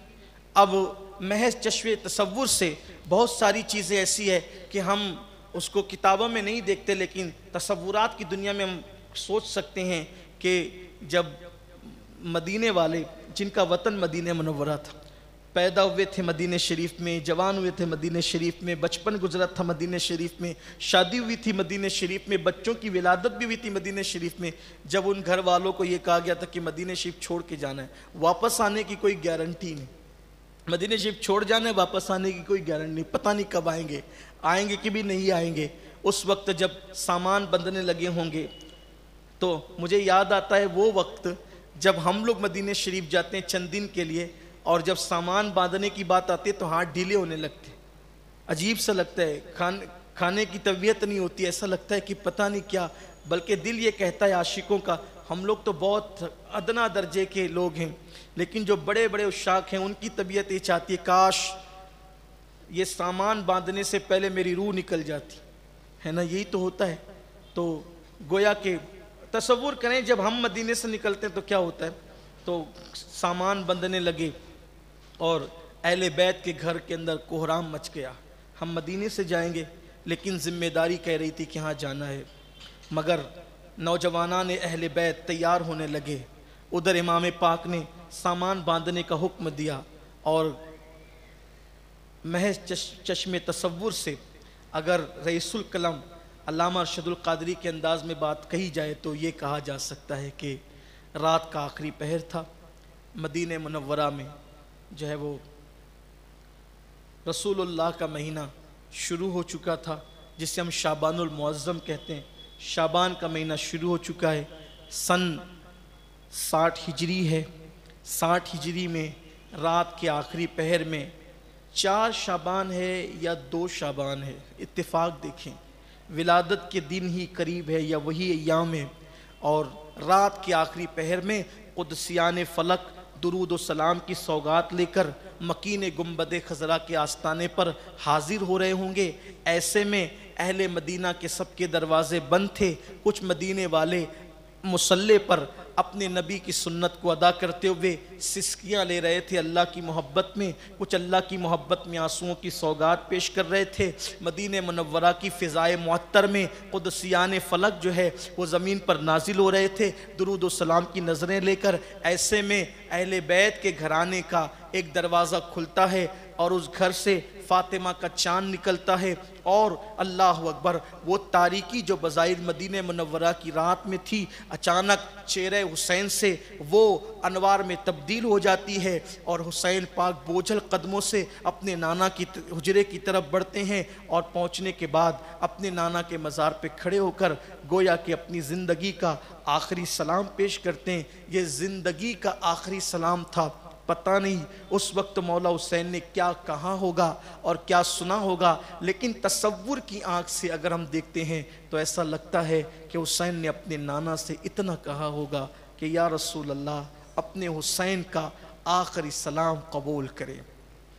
Speaker 2: اب محض چشم تصور سے بہت ساری چیزیں ایسی ہے کہ ہم اس کو کتابوں میں نہیں دیکھتے، لیکن تصورات کی دنیا میں ہم سوچ سکتے ہیں کہ جب مدینے والے جن کا وطن مدینہ منورہ تھا، پیدا ہوئے تھے مدینہ شریف میں، جوان ہوئے تھے مدینہ شریف میں، بچپن گزرا تھا مدینہ شریف میں، شادی ہوئی تھی مدینہ شریف میں، بچوں کی ولادت بھی ہوئی تھی مدینہ شریف میں، جب ان گھر والوں کو یہ کہا گیا تھا کہ مدینہ شریف چھوڑ کے جانا ہے، واپس آنے کی کوئی گارنٹی نہیں، مدینہ شریف چھوڑ جانا ہے، واپس آنے کی کوئی گارنٹی نہیں، پتہ نہیں کب آئیں گے کہ بھی نہیں آئیں گے۔ اس وقت جب سامان بندھنے لگے ہوں گے تو مجھے یاد آتا ہے وہ وقت جب ہم لوگ مدینہ شریف جاتے ہیں چند دن کے لیے، اور جب سامان باندھنے کی بات آتی ہے تو ہاتھ ڈھیلے ہونے لگتے ہیں، عجیب سا لگتا ہے، کھانے کی طبیعت نہیں ہوتی، ایسا لگتا ہے کہ پتہ نہیں کیا، بلکہ دل یہ کہتا ہے عاشقوں کا، ہم لوگ تو بہت ادنا درجے کے لوگ ہیں، لیکن جو بڑے بڑے عشاق ہیں ان کی طبیعت یہ چاہتی ہے کاش یہ سامان باندھنے سے پہلے میری روح نکل جاتی ہے نا، یہی تو ہوتا ہے۔ تو گویا کہ تصور کریں جب ہم مدینے سے نکلتے ہیں تو کیا ہوتا ہے، تو سامان بندھنے لگے اور اہل بیت کے گھر کے اندر کوہرام مچ گیا، ہم مدینے سے جائیں گے، لیکن ذمہ داری کہہ رہی تھی کہ ہاں جانا ہے۔ مگر نوجوانان اہل بیت تیار ہونے لگے، ادھر امام پاک نے سامان باندھنے کا حکم دیا، اور محض چشم تصور سے اگر رئیس القلم علامہ ارشد القادری کے انداز میں بات کہی جائے تو یہ کہا جا سکتا ہے کہ رات کا آخری پہر تھا، مدینہ منورہ میں جو ہے وہ رسول اللہ کا مہینہ شروع ہو چکا تھا، جسے ہم شعبان المعظم کہتے ہیں۔ شعبان کا مہینہ شروع ہو چکا ہے، سن 60 ہجری ہے۔ 60 ہجری میں رات کے آخری پہر میں 4 شعبان ہے یا 2 شعبان ہے، اتفاق دیکھیں، ولادت کے دن ہی قریب ہے یا وہی ایام ہے، اور رات کے آخری پہر میں قدسیان فلک درود و سلام کی سوگات لے کر مکین گنبد خضرا کے آستانے پر حاضر ہو رہے ہوں گے۔ ایسے میں اہل مدینہ کے سب کے دروازے بند تھے، کچھ مدینے والے مصلی پر اپنے نبی کی سنت کو ادا کرتے ہوئے سسکیاں لے رہے تھے اللہ کی محبت میں، کچھ اللہ کی محبت میں آنسوؤں کی سوگات پیش کر رہے تھے۔ مدینہ منورہ کی فضائے معطر میں قدسیان فلک جو ہے وہ زمین پر نازل ہو رہے تھے درود و سلام کی نظریں لے کر۔ ایسے میں اہل بیت کے گھرانے کا ایک دروازہ کھلتا ہے اور اس گھر سے فاطمہ کا چاند نکلتا ہے، اور اللہ اکبر، وہ تاریکی جو بظاہر مدینہ منورہ کی رات میں تھی اچانک چہرہ حسین سے وہ انوار میں تبدیل ہو جاتی ہے، اور حسین پاک بوجھل قدموں سے اپنے نانا کی حجرے کی طرف بڑھتے ہیں، اور پہنچنے کے بعد اپنے نانا کے مزار پہ کھڑے ہو کر گویا کہ اپنی زندگی کا آخری سلام پیش کرتے ہیں۔ یہ زندگی کا آخری سلام تھا۔ پتہ نہیں اس وقت مولا حسین نے کیا کہا ہوگا اور کیا سنا ہوگا، لیکن تصور کی آنکھ سے اگر ہم دیکھتے ہیں تو ایسا لگتا ہے کہ حسین نے اپنے نانا سے اتنا کہا ہوگا کہ یا رسول اللہ اپنے حسین کا آخری سلام قبول کرے۔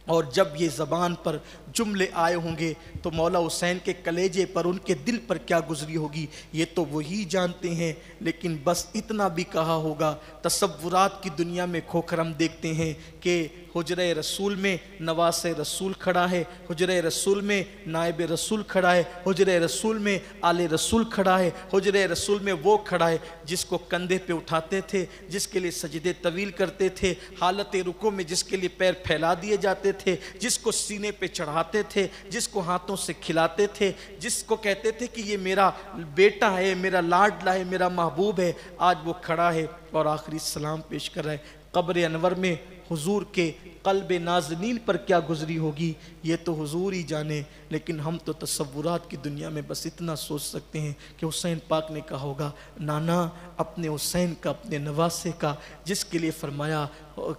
Speaker 2: اور جب یہ زبان پر جملے آئے ہوں گے تو مولا حسین کے کلیجے پر، ان کے دل پر کیا گزری ہوگی یہ تو وہی جانتے ہیں، لیکن بس اتنا بھی کہا ہوگا۔ تصورات کی دنیا میں کھو کر ہم دیکھتے ہیں کہ حجرہ رسول میں نواس رسول کھڑا ہے، حجرہ رسول میں نائب رسول کھڑا ہے، حجرہ رسول میں آل رسول کھڑا ہے، حجرہ رسول میں وہ کھڑا ہے جس کو کندھے پہ اٹھاتے تھے، جس کے لیے سجدے طویل کرتے تھے، حالت رکوع میں جس کے لیے پیر پھیلا دیے جاتے تھے، جس کو سینے پہ چڑھاتے تھے، جس کو ہاتھوں سے کھلاتے تھے، جس کو کہتے تھے کہ یہ میرا بیٹا ہے، میرا لاڈلا ہے، میرا محبوب ہے، آج وہ کھڑا ہے اور آخری سلام پیش کر رہا ہے۔ قبر انور میں حضور کے قلب نازنین پر کیا گزری ہوگی یہ تو حضور ہی جانے، لیکن ہم تو تصورات کی دنیا میں بس اتنا سوچ سکتے ہیں کہ حسین پاک نے کہا ہوگا نانا اپنے حسین کا، اپنے نواسے کا، جس کے لیے فرمایا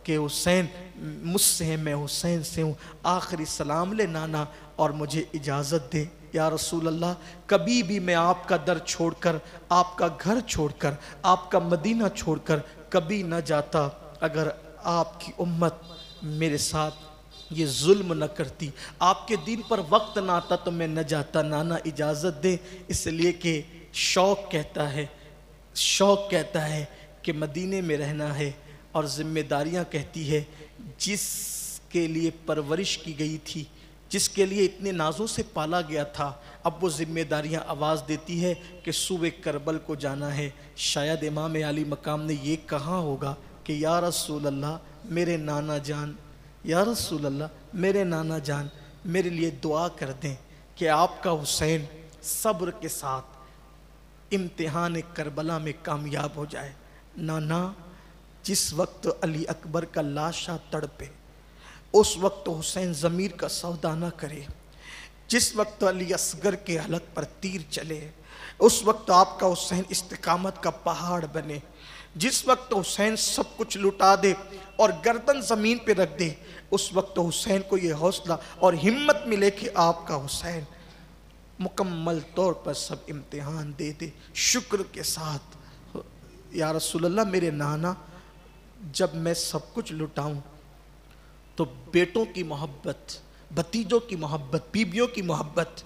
Speaker 2: کہ حسین مجھ سے ہے، میں حسین سے ہوں، آخری سلام لے نانا اور مجھے اجازت دے۔ یا رسول اللہ کبھی بھی میں آپ کا در چھوڑ کر، آپ کا گھر چھوڑ کر، آپ کا مدینہ چھوڑ کر کبھی نہ جاتا اگر آپ کی امت میرے ساتھ یہ ظلم نہ کرتی، آپ کے دین پر وقت نہ آتا تو میں نہ جاتا، نانا اجازت دے۔ اس لیے کہ شوق کہتا ہے کہ مدینے میں رہنا ہے، اور ذمہ داریاں کہتی ہے جس کے لیے پرورش کی گئی تھی، جس کے لیے اتنے نازوں سے پالا گیا تھا، اب وہ ذمہ داریاں آواز دیتی ہے کہ صوبہ کربل کو جانا ہے۔ شاید امام عالی مقام نے یہ کہا ہوگا کہ یا رسول اللہ میرے نانا جان، یا رسول اللہ میرے نانا جان میرے لیے دعا کر دیں کہ آپ کا حسین صبر کے ساتھ امتحان کربلا میں کامیاب ہو جائے۔ نانا جس وقت علی اکبر کا لاشا تڑپے اس وقت حسین ضمیر کا سودا نہ کرے، جس وقت علی اصغر کے حلق پر تیر چلے اس وقت آپ کا حسین استقامت کا پہاڑ بنے، جس وقت حسین سب کچھ لٹا دے اور گردن زمین پہ رکھ دے اس وقت حسین کو یہ حوصلہ اور ہمت ملے کہ آپ کا حسین مکمل طور پر سب امتحان دے دے شکر کے ساتھ۔ یا رسول اللہ میرے نانا جب میں سب کچھ لٹاؤں تو بیٹوں کی محبت، بھتیجوں کی محبت، بیبیوں کی محبت،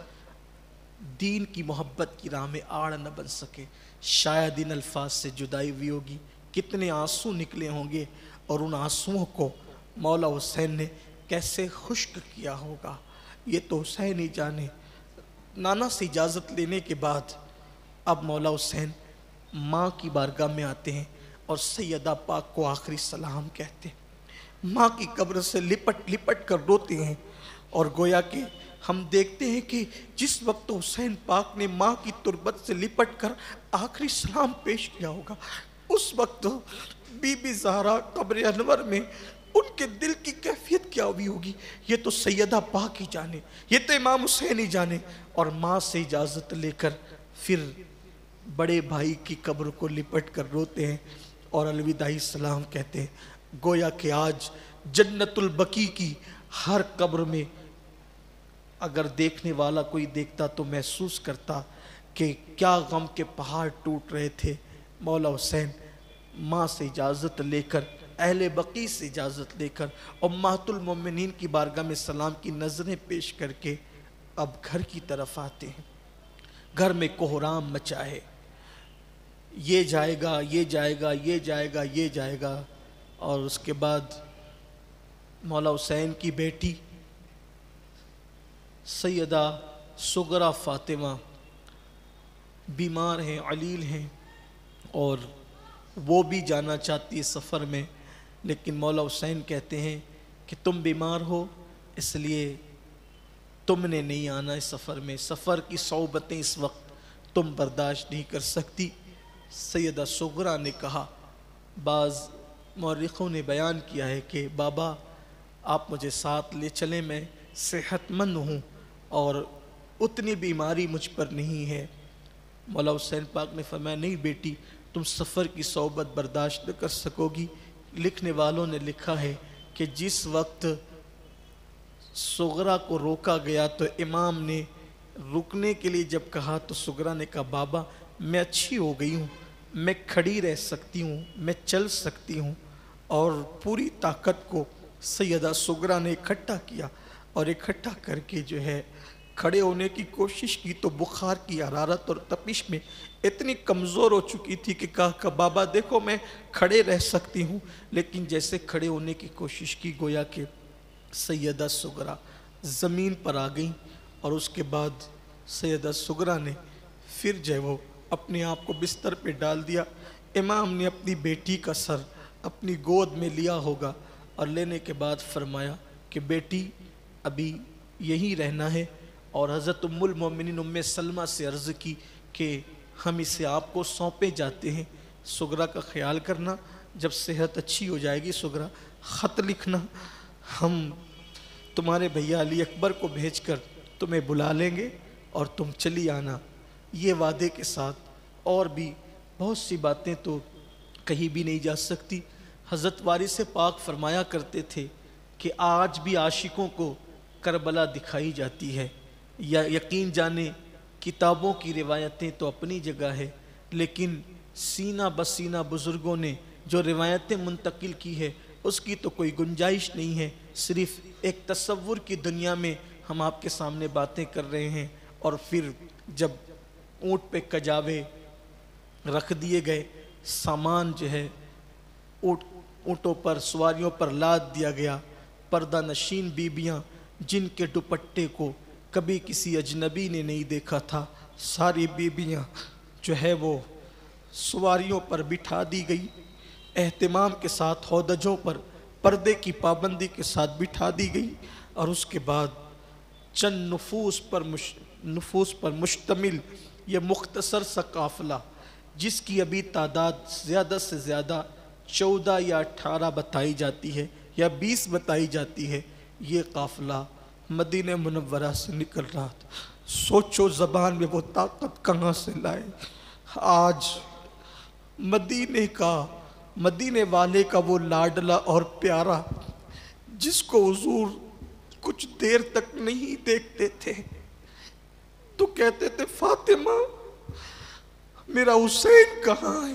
Speaker 2: دین کی محبت کی راہ میں آڑ نہ بن سکے۔ شاید ان الفاظ سے جدائی ہوئی ہوگی، کتنے آنسو نکلے ہوں گے، اور ان آنسوؤں کو مولا حسین نے کیسے خشک کیا ہوگا۔ یہ تو حسین ہی جانے۔ نانا سے اجازت لینے کے بعد اب مولا حسین ماں کی بارگاہ میں آتے ہیں اور سیدہ پاک کو آخری سلام کہتے ہیں، ماں کی قبر سے لپٹ لپٹ کر روتے ہیں، اور گویا کہ ہم دیکھتے ہیں کہ جس وقت حسین پاک نے ماں کی تربت سے لپٹ کر آخری سلام پیش کیا ہوگا، اس وقت بی بی زہرا قبر انور میں ان کے دل کی کیفیت کیا ہوئی ہوگی، یہ تو سیدہ پاک ہی جانے، یہ تو امام حسین ہی جانے۔ اور ماں سے اجازت لے کر پھر بڑے بھائی کی قبر کو لپٹ کر روتے ہیں اور الوداعی سلام کہتے ہیں۔ گویا کہ آج جنت البقیع کی ہر قبر میں اگر دیکھنے والا کوئی دیکھتا تو محسوس کرتا کہ کیا غم کے پہاڑ ٹوٹ رہے تھے۔ مولا حسین ماں سے اجازت لے کر، اہل بقیع سے اجازت لے کر، امہات المومنین کی بارگاہ میں سلام کی نظریں پیش کر کے اب گھر کی طرف آتے ہیں۔ گھر میں کوہرام مچا ہے، یہ جائے گا، یہ جائے گا، یہ جائے گا، یہ جائے گا۔ اور اس کے بعد مولا حسین کی بیٹی سیدہ صغرا فاطمہ بیمار ہیں، علیل ہیں، اور وہ بھی جانا چاہتی ہے سفر میں، لیکن مولا حسین کہتے ہیں کہ تم بیمار ہو اس لیے تم نے نہیں آنا اس سفر میں، سفر کی صعوبتیں اس وقت تم برداشت نہیں کر سکتی۔ سیدہ صغرا نے کہا، بعض مورخوں نے بیان کیا ہے کہ بابا آپ مجھے ساتھ لے چلیں، میں صحت مند ہوں اور اتنی بیماری مجھ پر نہیں ہے۔ مولا حسین پاک نے فرمایا نہیں بیٹی، تم سفر کی صعوبت برداشت نہ کر سکو گی۔ لکھنے والوں نے لکھا ہے کہ جس وقت صغرا کو روکا گیا تو امام نے رکنے کے لیے جب کہا تو صغرا نے کہا بابا میں اچھی ہو گئی ہوں، میں کھڑی رہ سکتی ہوں، میں چل سکتی ہوں۔ اور پوری طاقت کو سیدہ صغرا نے اکٹھا کیا اور اکٹھا کر کے جو ہے کھڑے ہونے کی کوشش کی تو بخار کی حرارت اور تپش میں اتنی کمزور ہو چکی تھی کہ کہا بابا دیکھو میں کھڑے رہ سکتی ہوں، لیکن جیسے کھڑے ہونے کی کوشش کی گویا کہ سیدہ صغرا زمین پر آ گئیں، اور اس کے بعد سیدہ صغرا نے پھر جو ہے وہ اپنے آپ کو بستر پہ ڈال دیا۔ امام نے اپنی بیٹی کا سر اپنی گود میں لیا ہوگا اور لینے کے بعد فرمایا کہ بیٹی ابھی یہی رہنا ہے، اور حضرت ام المومنین ام سلمہ سے عرض کی کہ ہم اسے آپ کو سونپے جاتے ہیں، صغرا کا خیال کرنا، جب صحت اچھی ہو جائے گی صغرا خط لکھنا، ہم تمہارے بھیا علی اکبر کو بھیج کر تمہیں بلا لیں گے اور تم چلی آنا۔ یہ وعدے کے ساتھ اور بھی بہت سی باتیں تو کہیں بھی نہیں جا سکتی۔ حضرت وارث پاک فرمایا کرتے تھے کہ آج بھی عاشقوں کو کربلا دکھائی جاتی ہے، یا یقین جانے کتابوں کی روایتیں تو اپنی جگہ ہے، لیکن سینہ بسینہ بزرگوں نے جو روایتیں منتقل کی ہے اس کی تو کوئی گنجائش نہیں ہے، صرف ایک تصور کی دنیا میں ہم آپ کے سامنے باتیں کر رہے ہیں۔ اور پھر جب اونٹ پہ کجاوے رکھ دیے گئے، سامان جو ہے اونٹوں پر سواریوں پر لاد دیا گیا، پردہ نشین بیبیاں جن کے دوپٹے کو کبھی کسی اجنبی نے نہیں دیکھا تھا، ساری بیبیاں جو ہے وہ سواریوں پر بٹھا دی گئی، اہتمام کے ساتھ ہودجوں پر پردے کی پابندی کے ساتھ بٹھا دی گئی، اور اس کے بعد چند نفوس پر مشتمل یہ مختصر سا قافلہ، جس کی ابھی تعداد زیادہ سے زیادہ 14 یا 18 بتائی جاتی ہے یا 20 بتائی جاتی ہے، یہ قافلہ مدینہ منورہ سے نکل رہا تھا۔ سوچو زبان میں وہ طاقت کہاں سے لائے۔ آج مدینے والے کا وہ لاڈلا اور پیارا جس کو حضور کچھ دیر تک نہیں دیکھتے تھے تو کہتے تھے فاطمہ میرا حسین کہاں ہے،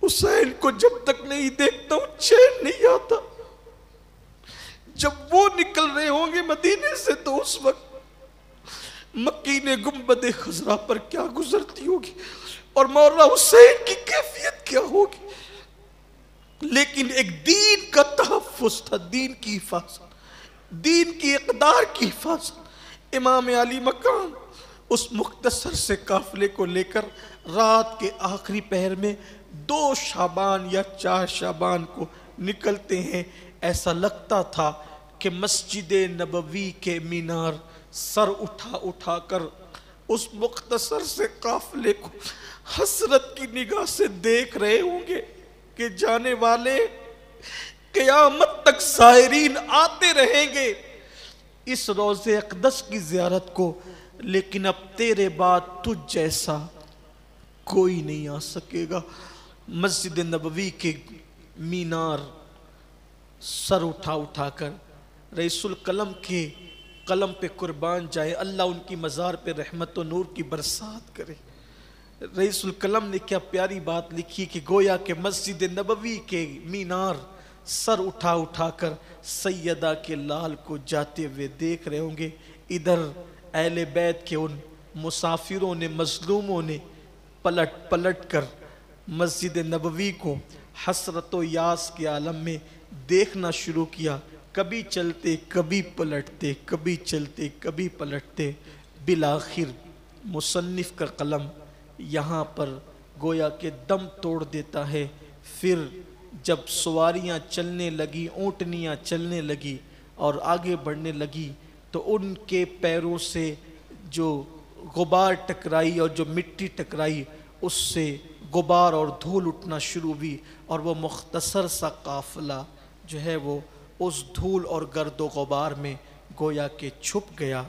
Speaker 2: حسین کو جب تک نہیں دیکھتا ہوں چین نہیں آتا۔ جب وہ نکل رہے ہوں گے مدینے سے تو اس وقت مکین گنبد خضرا پر کیا گزرتی ہوگی اور مولا حسین کی کیفیت کیا ہوگی۔ لیکن ایک دین کا تحفظ تھا، دین کی حفاظت، دین کی اقدار کی حفاظت۔ امام علی مقام اس مختصر سے قافلے کو لے کر رات کے آخری پہر میں 2 شعبان یا 4 شعبان کو نکلتے ہیں۔ ایسا لگتا تھا کہ مسجد نبوی کے مینار سر اٹھا اٹھا کر اس مختصر سے قافلے کو حسرت کی نگاہ سے دیکھ رہے ہوں گے کہ جانے والے قیامت تک زائرین آتے رہیں گے اس روضہ اقدس کی زیارت کو، لیکن اب تیرے بعد تجھ جیسا کوئی نہیں آ سکے گا۔ مسجد نبوی کے مینار سر اٹھا اٹھا کر رئیس القلم کے قلم پہ قربان جائے، اللہ ان کی مزار پہ رحمت و نور کی برسات کرے۔ رئیس القلم نے کیا پیاری بات لکھی کہ گویا کہ مسجد نبوی کے مینار سر اٹھا اٹھا کر سیدہ کے لال کو جاتے ہوئے دیکھ رہے ہوں گے۔ ادھر اہل بیت کے ان مسافروں نے، مظلوموں نے پلٹ پلٹ کر مسجد نبوی کو حسرت و یاس کے عالم میں دیکھنا شروع کیا۔ کبھی چلتے کبھی پلٹتے، کبھی چلتے کبھی پلٹتے، بالآخر مصنف کا قلم یہاں پر گویا کہ دم توڑ دیتا ہے۔ پھر جب سواریاں چلنے لگی، اونٹنیاں چلنے لگی اور آگے بڑھنے لگی تو ان کے پیروں سے جو غبار ٹکرائی اور جو مٹی ٹکرائی اس سے غبار اور دھول اٹھنا شروع ہوئی، اور وہ مختصر سا قافلہ جو ہے وہ اس دھول اور گرد و غبار میں گویا کہ چھپ گیا۔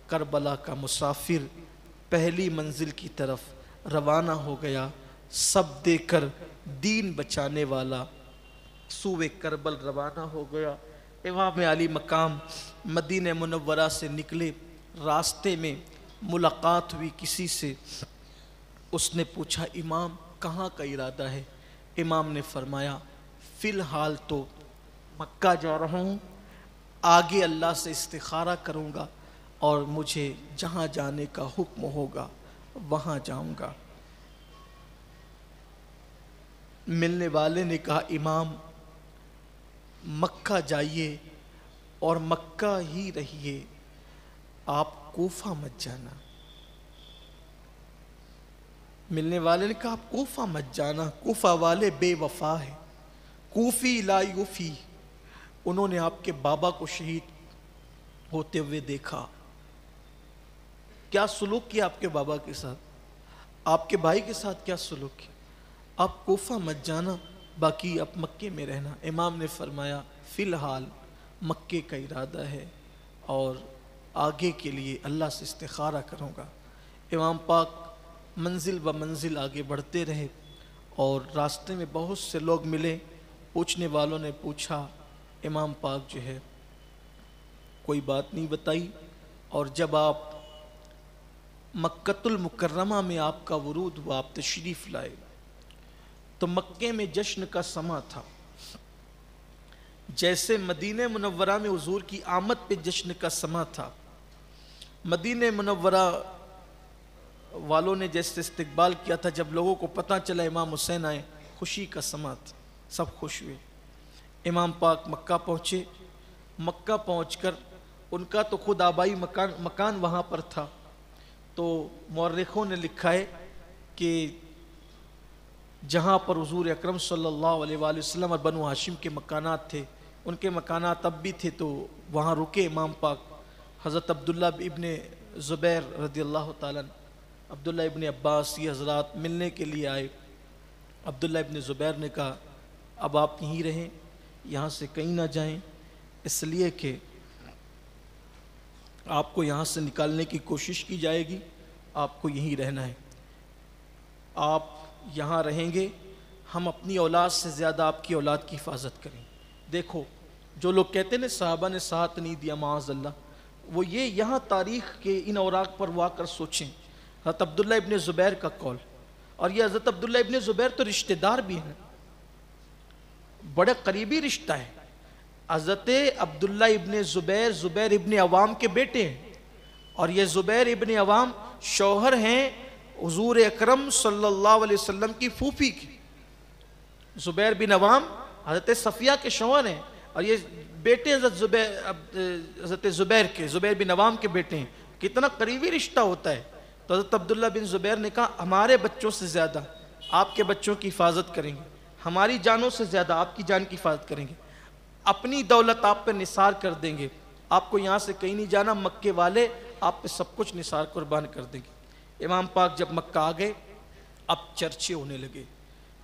Speaker 2: کربلا کا مسافر پہلی منزل کی طرف روانہ ہو گیا، سب دے کر دین بچانے والا سوئے کربل روانہ ہو گیا۔ امام علی مقام مدینہ منورہ سے نکلے، راستے میں ملاقات ہوئی کسی سے، اس نے پوچھا امام کہاں کا ارادہ ہے؟ امام نے فرمایا فی الحال تو مکہ جا رہا ہوں، آگے اللہ سے استخارہ کروں گا اور مجھے جہاں جانے کا حکم ہوگا وہاں جاؤں گا۔ ملنے والے نے کہا امام مکہ جائیے اور مکہ ہی رہیے، آپ کوفہ مت جانا۔ ملنے والے نے کہا آپ کوفہ مت جانا، کوفہ والے بے وفا ہے، کوفی لا یوفی۔ انہوں نے آپ کے بابا کو شہید ہوتے ہوئے دیکھا، کیا سلوک کیا آپ کے بابا کے ساتھ، آپ کے بھائی کے ساتھ کیا سلوک کیا؟ آپ کوفہ مت جانا، باقی آپ مکے میں رہنا۔ امام نے فرمایا فی الحال مکے کا ارادہ ہے اور آگے کے لیے اللہ سے استخارہ کروں گا۔ امام پاک منزل و منزل آگے بڑھتے رہے اور راستے میں بہت سے لوگ ملے۔ پوچھنے والوں نے پوچھا امام پاک جو ہے کوئی بات نہیں بتائی، اور جب آپ مکۃ المکرمہ میں آپ کا ورود ہوا، آپ تشریف لائے، تو مکے میں جشن کا سما تھا۔ جیسے مدینہ منورہ میں حضور کی آمد پہ جشن کا سما تھا، مدینہ منورہ والوں نے جیسے استقبال کیا تھا، جب لوگوں کو پتہ چلا امام حسین آئے، خوشی کا سما تھا، سب خوش ہوئے۔ امام پاک مکہ پہنچے، مکہ پہنچ کر ان کا تو خود آبائی مکان وہاں پر تھا، تو مورخوں نے لکھا ہے کہ جہاں پر حضور اکرم صلی اللہ علیہ وآلہ وسلم اور بنو ہاشم کے مکانات تھے، ان کے مکانات اب بھی تھے، تو وہاں رکے امام پاک۔ حضرت عبداللہ ابن زبیر رضی اللہ تعالیٰ، عبداللہ ابن عباس، یہ حضرات ملنے کے لیے آئے۔ عبداللہ ابن زبیر نے کہا اب آپ یہیں رہیں، یہاں سے کہیں نہ جائیں، اس لیے کہ آپ کو یہاں سے نکالنے کی کوشش کی جائے گی، آپ کو یہیں رہنا ہے، آپ یہاں رہیں گے، ہم اپنی اولاد سے زیادہ آپ کی اولاد کی حفاظت کریں۔ دیکھو جو لوگ کہتے ہیں صحابہ نے ساتھ نہیں دیا معاذ اللہ، وہ یہ یہاں تاریخ کے ان اوراق پر وا کر سوچیں۔ حضرت عبداللہ ابن زبیر کا قول، اور یہ حضرت عبداللہ ابن زبیر تو رشتہ دار بھی ہیں، بڑے قریبی رشتہ ہے۔ حضرت عبداللہ ابن زبیر زبیر ابن عوام کے بیٹے ہیں، اور یہ زبیر ابن عوام شوہر ہیں حضور اکرم صلی اللہ علیہ وسلم کی پھوپھی کی۔ زبیر بن عوام حضرت صفیہ کے شوہر ہیں، اور یہ بیٹے حضرت زبیر کے، زبیر بن عوام کے بیٹے ہیں، کتنا قریبی رشتہ ہوتا ہے. تو حضرت عبداللہ بن زبیر نے کہا ہمارے بچوں سے زیادہ آپ کے بچوں کی حفاظت کریں گے، ہماری جانوں سے زیادہ آپ کی جان کی حفاظت کریں گے، اپنی دولت آپ پہ نثار کر دیں گے، آپ کو یہاں سے کہیں نہیں جانا، مکے والے آپ پہ سب کچھ نثار قربان کر دیں گے. امام پاک جب مکہ آ گئے اب چرچے ہونے لگے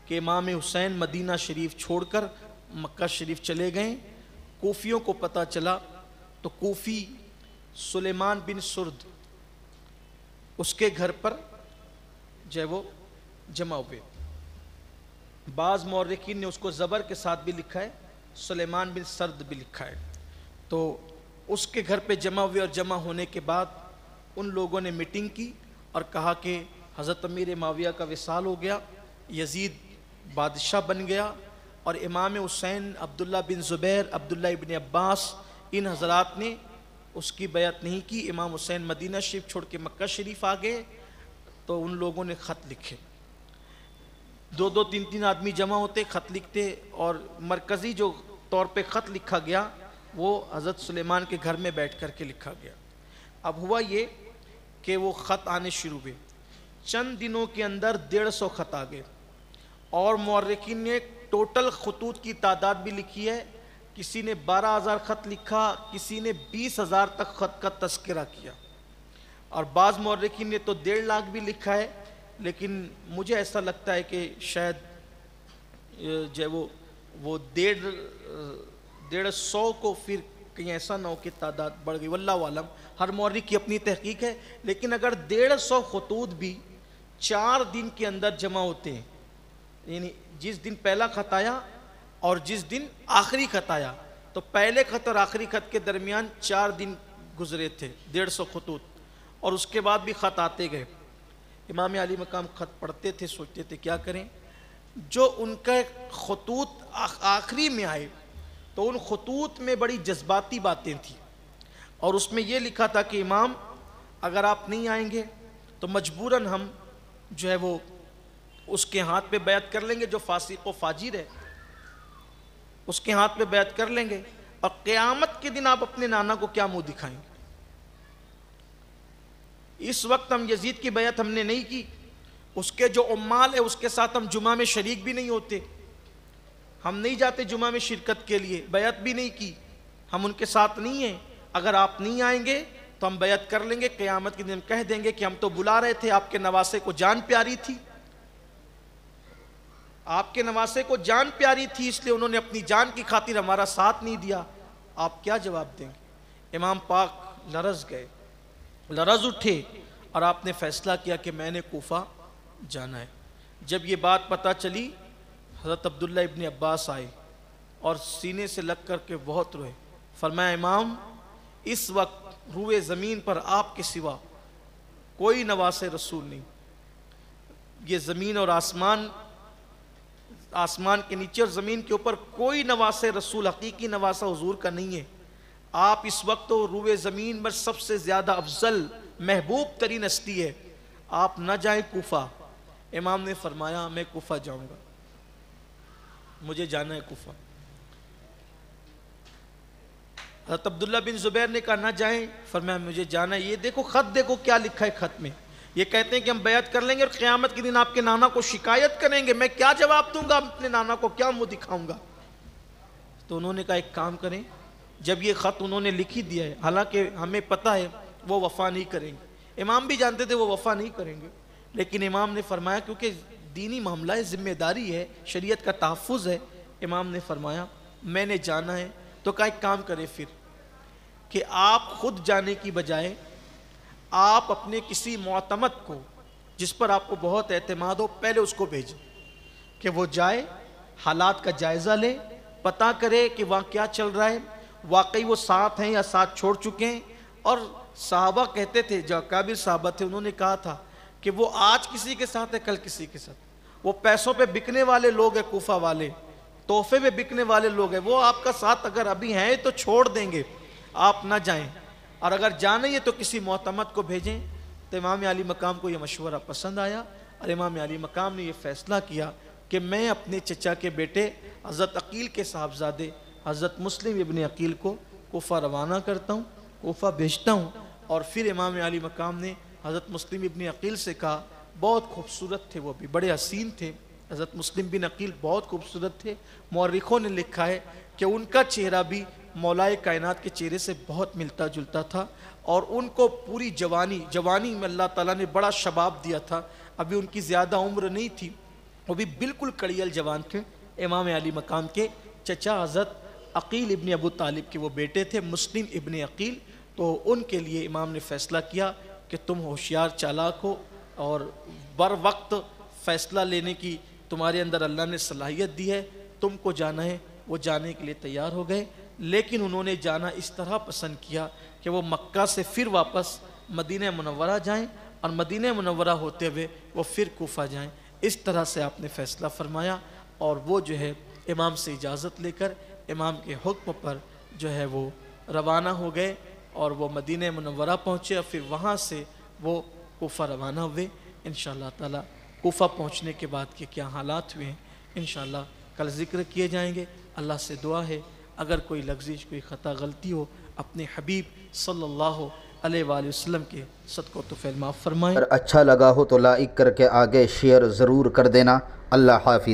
Speaker 2: کہ امام حسین مدینہ شریف چھوڑ کر مکہ شریف چلے گئے. کوفیوں کو پتہ چلا تو کوفی سلیمان بن سرد اس کے گھر پر جو ہے وہ جمع ہوئے. بعض مورخین نے اس کو زبر کے ساتھ بھی لکھا ہے، سلیمان بن سرد بھی لکھا ہے. تو اس کے گھر پہ جمع ہوئے، اور جمع ہونے کے بعد ان لوگوں نے میٹنگ کی اور کہا کہ حضرت امیر معاویہ کا وصال ہو گیا، یزید بادشاہ بن گیا، اور امام حسین، عبداللہ بن زبیر، عبداللہ ابن عباس، ان حضرات نے اس کی بیعت نہیں کی. امام حسین مدینہ شریف چھوڑ کے مکہ شریف آ گئے. تو ان لوگوں نے خط لکھے، 2-2 3-3 آدمی جمع ہوتے، خط لکھتے، اور مرکزی جو طور پہ خط لکھا گیا وہ حضرت سلیمان کے گھر میں بیٹھ کر کے لکھا گیا. اب ہوا یہ کہ وہ خط آنے شروع ہوئے، چند دنوں کے اندر 150 خط آ گئے، اور مورخین نے ٹوٹل خطوط کی تعداد بھی لکھی ہے. کسی نے 12,000 خط لکھا، کسی نے 20,000 تک خط کا تذکرہ کیا، اور بعض مورخین نے تو 1.5 لاکھ بھی لکھا ہے. لیکن مجھے ایسا لگتا ہے کہ شاید جو ہے وہ 150 کو پھر کہیں ایسا نہ ہو کہ تعداد بڑھ گئی، واللہ عالم، ہر مورخ کی اپنی تحقیق ہے. لیکن اگر 150 خطوط بھی 4 دن کے اندر جمع ہوتے ہیں، یعنی جس دن پہلا خط آیا اور جس دن آخری خط آیا، تو پہلے خط اور آخری خط کے درمیان 4 دن گزرے تھے، 150 خطوط، اور اس کے بعد بھی خط آتے گئے. امام علی مقام خط پڑھتے تھے، سوچتے تھے کیا کریں. جو ان کا خطوط آخری میں آئے تو ان خطوط میں بڑی جذباتی باتیں تھیں، اور اس میں یہ لکھا تھا کہ امام اگر آپ نہیں آئیں گے تو مجبوراً ہم جو ہے وہ اس کے ہاتھ پہ بیعت کر لیں گے، جو فاسق و فاجر ہے اس کے ہاتھ پہ بیعت کر لیں گے، اور قیامت کے دن آپ اپنے نانا کو کیا منہ دکھائیں گے. اس وقت ہم یزید کی بیعت ہم نے نہیں کی، اس کے جو عمال ہے اس کے ساتھ ہم جمعہ میں شریک بھی نہیں ہوتے، ہم نہیں جاتے جمعہ میں شرکت کے لیے، بیعت بھی نہیں کی، ہم ان کے ساتھ نہیں ہیں. اگر آپ نہیں آئیں گے تو ہم بیعت کر لیں گے، قیامت کے دن کہہ دیں گے کہ ہم تو بلا رہے تھے، آپ کے نواسے کو جان پیاری تھی، آپ کے نواسے کو جان پیاری تھی، اس لیے انہوں نے اپنی جان کی خاطر ہمارا ساتھ نہیں دیا. آپ کیا جواب دیں گے؟ امام پاک لرز گئے، لرز اٹھے، اور آپ نے فیصلہ کیا کہ میں نے کوفہ جانا ہے. جب یہ بات پتہ چلی، حضرت عبداللہ ابن عباس آئے اور سینے سے لگ کر کے بہت روئے. فرمایا امام اس وقت روئے زمین پر آپ کے سوا کوئی نواس رسول نہیں، یہ زمین اور آسمان کے نیچے اور زمین کے اوپر کوئی نواس رسول حقیقی نواسہ حضور کا نہیں ہے. آپ اس وقت تو روئے زمین پر سب سے زیادہ افضل محبوب ترین ہستی ہے، آپ نہ جائیں کوفہ. امام نے فرمایا میں کوفہ جاؤں گا، مجھے جانا ہے کوفہ. حضرت عبداللہ بن زبیر نے کہا نہ جائیں، فرمایا مجھے جانا ہے. یہ دیکھو خط، دیکھو کیا لکھا ہے خط میں. یہ کہتے ہیں کہ ہم بیعت کر لیں گے اور قیامت کے دن آپ کے نانا کو شکایت کریں گے. میں کیا جواب دوں گا اپنے نانا کو، کیا منہ دکھاؤں گا؟ تو انہوں نے کہا ایک کام کریں. جب یہ خط انہوں نے لکھی دیا ہے، حالانکہ ہمیں پتہ ہے وہ وفا نہیں کریں گے، امام بھی جانتے تھے وہ وفا نہیں کریں گے، لیکن امام نے فرمایا کیونکہ دینی معاملہ ہے، ذمہ داری ہے، شریعت کا تحفظ ہے، امام نے فرمایا میں نے جانا ہے. تو کہا ایک کام کریں پھر کہ آپ خود جانے کی بجائے آپ اپنے کسی معتمد کو جس پر آپ کو بہت اعتماد ہو پہلے اس کو بھیجیں کہ وہ جائے، حالات کا جائزہ لے، پتہ کرے کہ وہاں کیا چل رہا ہے، واقعی وہ ساتھ ہیں یا ساتھ چھوڑ چکے ہیں. اور صحابہ کہتے تھے، جو اکابر صحابہ تھے انہوں نے کہا تھا کہ وہ آج کسی کے ساتھ ہے کل کسی کے ساتھ. وہ پیسوں پہ بکنے والے لوگ ہیں کوفہ والے، تحفے پہ بکنے والے لوگ ہیں، وہ آپ کا ساتھ اگر ابھی ہیں تو چھوڑ دیں گے، آپ نہ جائیں، اور اگر جانا ہی ہے تو کسی معتمد کو بھیجیں. تو امام علی مقام کو یہ مشورہ پسند آیا، اور امام علی مقام نے یہ فیصلہ کیا کہ میں اپنے چچا کے بیٹے حضرت عقیل کے صاحبزادے حضرت مسلم ابن عقیل کو کوفہ روانہ کرتا ہوں، کوفہ بھیجتا ہوں، اور پھر امام علی مقام نے حضرت مسلم ابن عقیل سے کہا، بہت خوبصورت تھے وہ بھی، بڑے حسین تھے، حضرت مسلم بن عقیل بہت خوبصورت تھے، مورخوں نے لکھا ہے کہ ان کا چہرہ بھی مولائے کائنات کے چہرے سے بہت ملتا جلتا تھا، اور ان کو پوری جوانی میں اللہ تعالیٰ نے بڑا شباب دیا تھا، ابھی ان کی زیادہ عمر نہیں تھی، وہ بھی بالکل کڑیل جوان تھے۔ امام علی مقام کے چچا حضرت عقیل ابن ابو طالب کے وہ بیٹے تھے مسلم ابن عقیل، تو ان کے لیے امام نے فیصلہ کیا کہ تم ہوشیار چالاک ہو اور بر وقت فیصلہ لینے کی تمہارے اندر اللہ نے صلاحیت دی ہے، تم کو جانا ہے۔ وہ جانے کے لیے تیار ہو گئے، لیکن انہوں نے جانا اس طرح پسند کیا کہ وہ مکہ سے پھر واپس مدینہ منورہ جائیں، اور مدینہ منورہ ہوتے ہوئے وہ پھر کوفہ جائیں۔ اس طرح سے آپ نے فیصلہ فرمایا، اور وہ جو ہے امام سے اجازت لے کر امام کے حکم پر جو ہے وہ روانہ ہو گئے، اور وہ مدینہ منورہ پہنچے، اور پھر وہاں سے وہ کوفہ روانہ ہوئے۔ انشاءاللہ تعالی کوفہ پہنچنے کے بعد کے کیا حالات ہوئے ہیں انشاءاللہ کل ذکر کیے جائیں گے۔ اللہ سے دعا ہے اگر کوئی لغزش، کوئی خطا غلطی ہو، اپنے حبیب صلی اللہ علیہ وآلہ وسلم کے صدقہ و طفیل معاف فرمائیں۔
Speaker 1: اگر اچھا لگا ہو تو لائک کر کے آگے شیئر ضرور کر دینا۔ اللہ حافظ۔